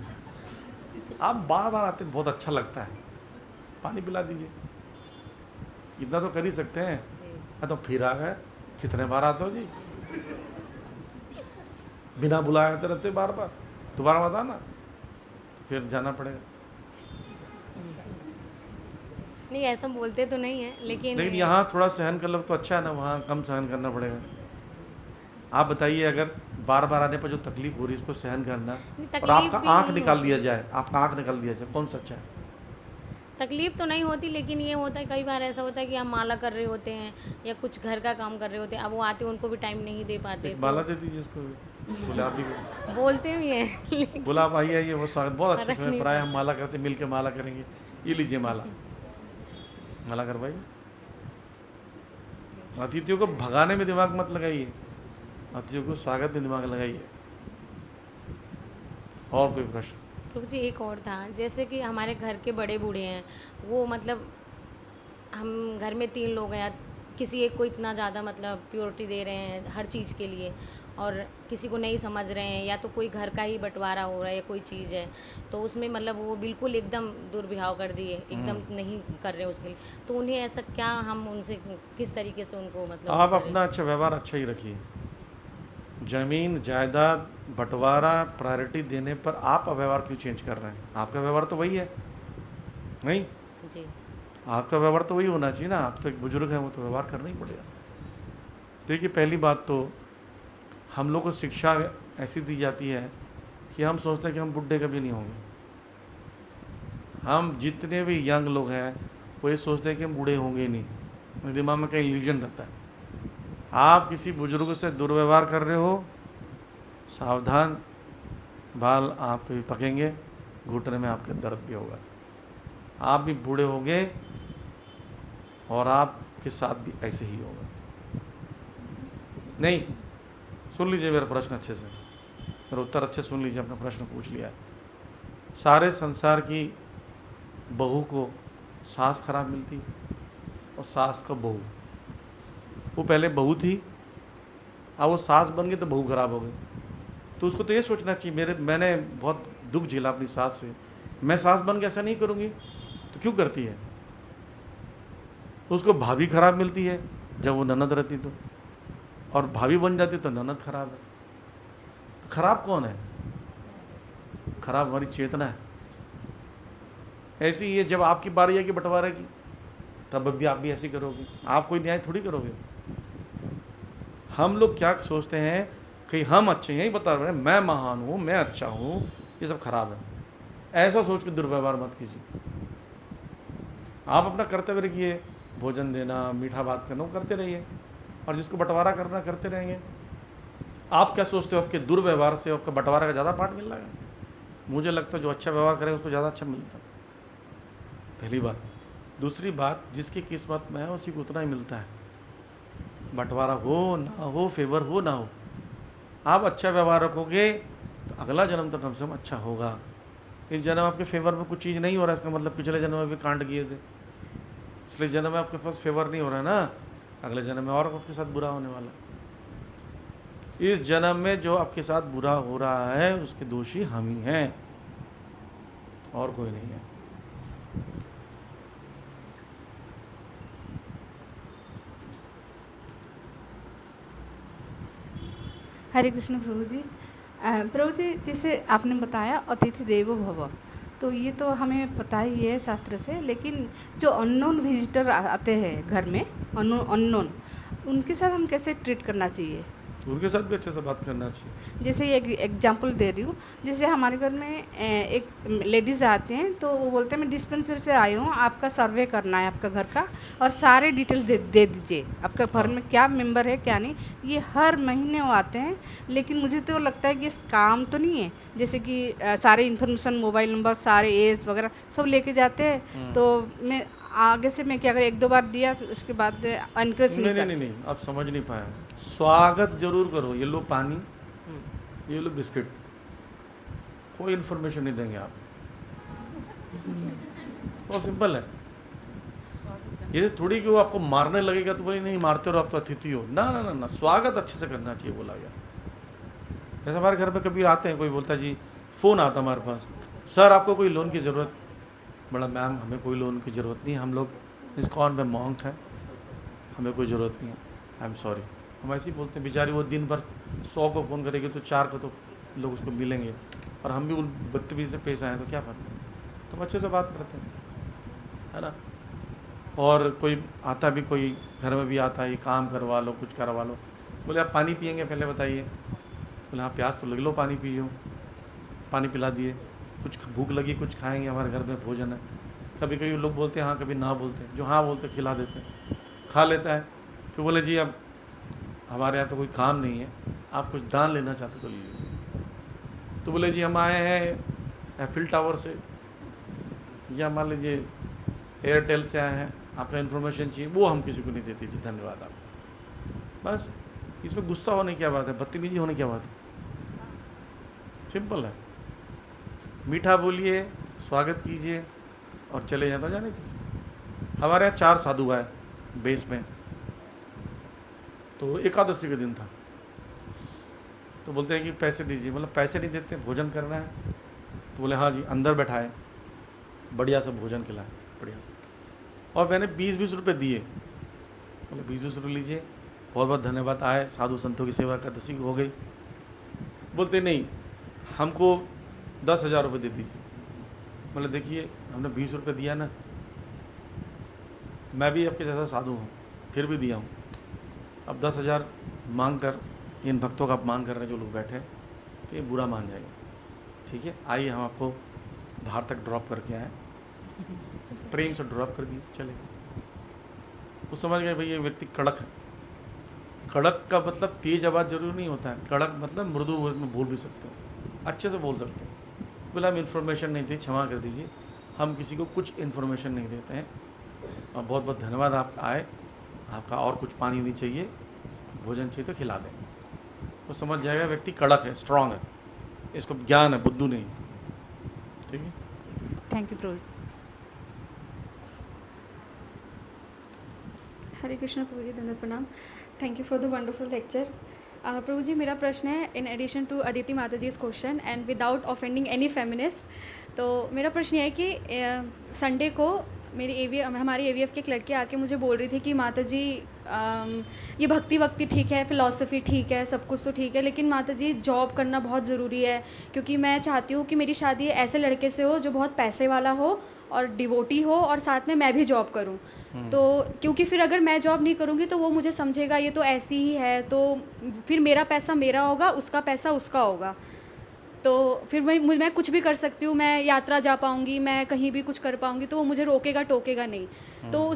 Speaker 1: आप बार बार आते बहुत अच्छा लगता है, पानी पिला दीजिए, इतना तो कर ही सकते हैं। तो फिर आ गए, कितने बार आते हो जी, बिना बुलाए आते रहते बार बार, दोबारा मत आना, तो फिर जाना पड़ेगा।
Speaker 7: नहीं ऐसा बोलते तो नहीं है, लेकिन
Speaker 1: यहाँ थोड़ा सहन कर लो तो अच्छा है ना, वहाँ कम सहन करना पड़ेगा। आप बताइए, अगर बार बार आने पर जो तकलीफ हो रही है उसको सहन करना और आपका आँख निकाल दिया जाए, आपका आँख निकाल दिया जाए, कौन सा अच्छा है?
Speaker 7: तकलीफ तो नहीं होती, लेकिन ये होता है कई बार ऐसा होता है कि हम माला कर रहे होते हैं या कुछ घर का काम कर रहे होते हैं, अब वो आते हैं उनको भी टाइम नहीं दे पाते,
Speaker 1: माला दे दीजिए उसको, गुलाबी को
Speaker 7: बोलते भी हैं
Speaker 1: गुलाब आइए आइए, वो स्वागत बहुत अच्छे समय पर आए, हम माला करते मिल के माला करेंगे, ये लीजिए माला, माला करवाइए। अतिथियों को भगाने में दिमाग मत लगाइए, अतिथियों को स्वागत में दिमाग लगाइए। और कोई प्रश्न?
Speaker 7: प्रभु जी एक और था, जैसे कि हमारे घर के बड़े बूढ़े हैं, वो मतलब हम घर में 3 लोग हैं, किसी एक को इतना ज़्यादा मतलब प्योरिटी दे रहे हैं हर चीज़ के लिए, और किसी को नहीं समझ रहे हैं, या तो कोई घर का ही बंटवारा हो रहा है या कोई चीज़ है तो उसमें मतलब वो बिल्कुल एकदम दुर्व्यवहार कर दिए, एकदम नहीं कर रहे उसके लिए, तो उन्हें ऐसा क्या, हम उनसे किस तरीके से उनको मतलब
Speaker 1: आप अपना अच्छा व्यवहार अच्छा ही रखिए। जमीन जायदाद बंटवारा प्रायोरिटी देने पर आप व्यवहार क्यों चेंज कर रहे हैं? आपका व्यवहार तो वही है, नहीं?
Speaker 7: जी
Speaker 1: आपका व्यवहार तो वही होना चाहिए ना, आप तो एक बुजुर्ग हैं, वो तो व्यवहार करना ही पड़ेगा। देखिए, पहली बात तो हम लोग को शिक्षा ऐसी दी जाती है कि हम सोचते हैं कि हम बुढ़े कभी नहीं होंगे। हम जितने भी यंग लोग हैं वो ये सोचते हैं कि हम बूढ़े होंगे ही नहीं, मेरे दिमाग में कहीं इल्यूजन रहता है। आप किसी बुजुर्ग से दुर्व्यवहार कर रहे हो, सावधान, बाल आपके भी पकेंगे, घुटने में आपके दर्द भी होगा, आप भी बूढ़े होंगे और आपके साथ भी ऐसे ही होगा। नहीं, सुन लीजिए मेरा प्रश्न अच्छे से, मेरा उत्तर अच्छे सुन लीजिए, अपना प्रश्न पूछ लिया। सारे संसार की बहू को सास खराब मिलती और सास का बहू, वो पहले बहू थी, अब वो सास बन गई तो बहू खराब हो गई। तो उसको तो ये सोचना चाहिए, मैंने बहुत दुख झेला अपनी सास से, मैं सास बन के ऐसा नहीं करूँगी, तो क्यों करती है? उसको भाभी खराब मिलती है जब वो ननद रहती तो, और भाभी बन जाती तो ननद खराब है। तो खराब कौन है? खराब हमारी चेतना है। ऐसी ही है, जब आपकी बारी आएगी बंटवारे की तब भी आप भी ऐसी करोगे, आप कोई न्याय थोड़ी करोगे। हम लोग क्या सोचते हैं कि हम अच्छे हैं, बता रहे हैं मैं महान हूँ, मैं अच्छा हूँ, ये सब खराब है। ऐसा सोच के दुर्व्यवहार मत कीजिए। आप अपना कर्तव्य रखिए, भोजन देना, मीठा बात करना, वो करते रहिए, और जिसको बंटवारा करना करते रहेंगे। आप क्या सोचते हो आपके दुर्व्यवहार से आपका बंटवारा का ज़्यादा पार्ट मिल रहा है? मुझे लगता है जो अच्छा व्यवहार करे उसको ज़्यादा अच्छा मिलता है, पहली बात। दूसरी बात, जिसकी किस्मत में है उसी को उतना ही मिलता है, बंटवारा हो ना हो, फेवर हो ना हो। आप अच्छा व्यवहार रखोगे तो अगला जन्म तो कम से कम अच्छा होगा। इस जन्म आपके फेवर में कुछ चीज़ नहीं हो रहा है, इसका मतलब पिछले जन्म में भी कांड किए थे, इसलिए जन्म में आपके पास फेवर नहीं हो रहा है ना, अगले जन्म में और आपके साथ बुरा होने वाला है। इस जन्म में जो आपके साथ बुरा हो रहा है उसके दोषी हम ही हैं, और कोई नहीं है।
Speaker 8: हरे कृष्ण प्रभु जी। प्रभु जी, जैसे आपने बताया अतिथि देवो भव, तो ये तो हमें पता ही है शास्त्र से, लेकिन जो अननोन विजिटर आते हैं घर में, अननोन, उनके साथ हम कैसे ट्रीट करना चाहिए?
Speaker 1: उनके साथ भी अच्छे से बात करना चाहिए।
Speaker 8: जैसे एक एग्जांपल दे रही हूँ, जैसे हमारे घर में एक लेडीज़ आते हैं तो वो बोलते हैं मैं डिस्पेंसरी से आई हूँ, आपका सर्वे करना है आपका घर का, और सारे डिटेल्स दे दीजिए, आपका घर में क्या मेंबर है क्या नहीं। ये हर महीने वो आते हैं, लेकिन मुझे तो लगता है कि इस काम तो नहीं है, जैसे कि सारे इन्फॉर्मेशन, मोबाइल नंबर, सारे एज वगैरह सब लेके जाते हैं। तो मैं आगे से मैं क्या करें, 1-2 बार दिया, फिर उसके बाद एनकरेज
Speaker 1: नहीं, आप समझ नहीं पाए। स्वागत जरूर करो, ये लो पानी, ये लो बिस्किट, कोई इन्फॉर्मेशन नहीं देंगे आप, बहुत सिंपल है। ये थोड़ी कि वो आपको मारने लगेगा तो बोले नहीं मारते हो आप तो अतिथि हो, ना ना ना ना, स्वागत अच्छे से करना चाहिए बोला गया। जैसे हमारे घर पे कभी आते हैं, कोई बोलता है जी फ़ोन आता हमारे पास, सर आपको कोई लोन की ज़रूरत, बोला मैम हमें कोई लोन की ज़रूरत नहीं, हम लोग इस्कॉन में मॉन्क हैं, हमें कोई ज़रूरत नहीं है, आई एम सॉरी। हम ऐसे ही बोलते हैं, बेचारी वो दिन भर 100 को फ़ोन करेगी तो 4 को तो लोग उसको मिलेंगे, और हम भी उन बदतमीज़ी से पेश आए तो क्या फ़र्क, तो हम अच्छे से बात करते हैं, है ना। और कोई आता भी, कोई घर में भी आता है, ये काम करवा लो, कुछ करवा लो, बोले आप पानी पियेंगे पहले बताइए, बोले हाँ प्यास तो लग लो, पानी पियो, पानी पिला दिए, कुछ भूख लगी कुछ खाएंगे, हमारे घर में भोजन है। कभी कभी लोग बोलते हैं हाँ, कभी ना बोलते हैं, जो हाँ बोलते खिला देते हैं, खा लेता है। फिर बोले जी अब हमारे यहाँ तो कोई काम नहीं है, आप कुछ दान लेना चाहते तो ले लीजिए। तो बोले जी हम आए हैं एफिल टावर से, या मान लीजिए एयरटेल से आए हैं, आपका इन्फॉर्मेशन चाहिए, वो हम किसी को नहीं देती जी, धन्यवाद आप। बस इसमें गुस्सा होने की क्या बात है, बदतमीजी होने की क्या बात है, सिंपल है। मीठा बोलिए, स्वागत कीजिए और चले जाता, जाने दीजिए। हमारे यहाँ 4 साधु आए बेस में, तो एकादशी का दिन था, तो बोलते हैं कि पैसे दीजिए, मतलब पैसे नहीं देते, भोजन करना है। तो बोले हाँ जी, अंदर बैठाए, बढ़िया सा भोजन खिलाए, बढ़िया सा, और मैंने 20-20 रुपये दिए, बोले 20-20 रुपये लीजिए, बहुत बहुत धन्यवाद, आए साधु संतों की सेवा एकादशी हो गई। बोलते नहीं हमको 10,000 रुपये दे दीजिए। बोले देखिए हमने 20 रुपये दिया ना, मैं भी आपके जैसा साधु हूँ, फिर भी दिया हूँ, अब 10,000 मांग कर इन भक्तों का अपमान कर रहे हैं जो लोग बैठे हैं, तो ये बुरा मान जाएगा। ठीक है, आइए हम आपको बाहर तक ड्रॉप करके आए, ट्रेन से ड्रॉप कर दिए, चले। वो समझ गए भाई ये व्यक्ति कड़क है। कड़क का मतलब तेज आवाज़ जरूरी नहीं होता है, कड़क मतलब मृदु में बोल भी सकते हैं, अच्छे से बोल सकते हैं। बोला हम इन्फॉर्मेशन नहीं दी, क्षमा कर दीजिए, हम किसी को कुछ इन्फॉर्मेशन नहीं देते हैं, और बहुत बहुत धन्यवाद आप आए, आपका और कुछ पानी नहीं चाहिए, भोजन चाहिए तो खिला दें। वो समझ जाएगा व्यक्ति कड़क है, स्ट्रांग है, इसको ज्ञान है, बुद्धू नहीं। ठीक है,
Speaker 8: थैंक यू प्रभु।
Speaker 9: हरे कृष्ण प्रभु जी, धन्यवाद प्रणाम। Thank you for the wonderful lecture. प्रभु जी मेरा प्रश्न है इन एडिशन टू अदिति माता जी question and without offending any feminist, तो मेरा प्रश्न ये है कि संडे को मेरी हमारी AVF की एक लड़की आके मुझे बोल रही थी कि माता जी ये भक्ति वक्ति ठीक है, फ़िलॉसफी ठीक है, सब कुछ तो ठीक है, लेकिन माता जी जॉब करना बहुत ज़रूरी है, क्योंकि मैं चाहती हूँ कि मेरी शादी ऐसे लड़के से हो जो बहुत पैसे वाला हो और डिवोटी हो, और साथ में मैं भी जॉब करूँ। तो क्योंकि फिर अगर मैं जॉब नहीं करूँगी तो वो मुझे समझेगा ये तो ऐसी ही है, तो फिर मेरा पैसा मेरा होगा, उसका पैसा उसका होगा, तो फिर मैं कुछ भी कर सकती हूँ, मैं यात्रा जा पाऊँगी, मैं कहीं भी कुछ कर पाऊँगी, तो वो मुझे रोकेगा टोकेगा नहीं। तो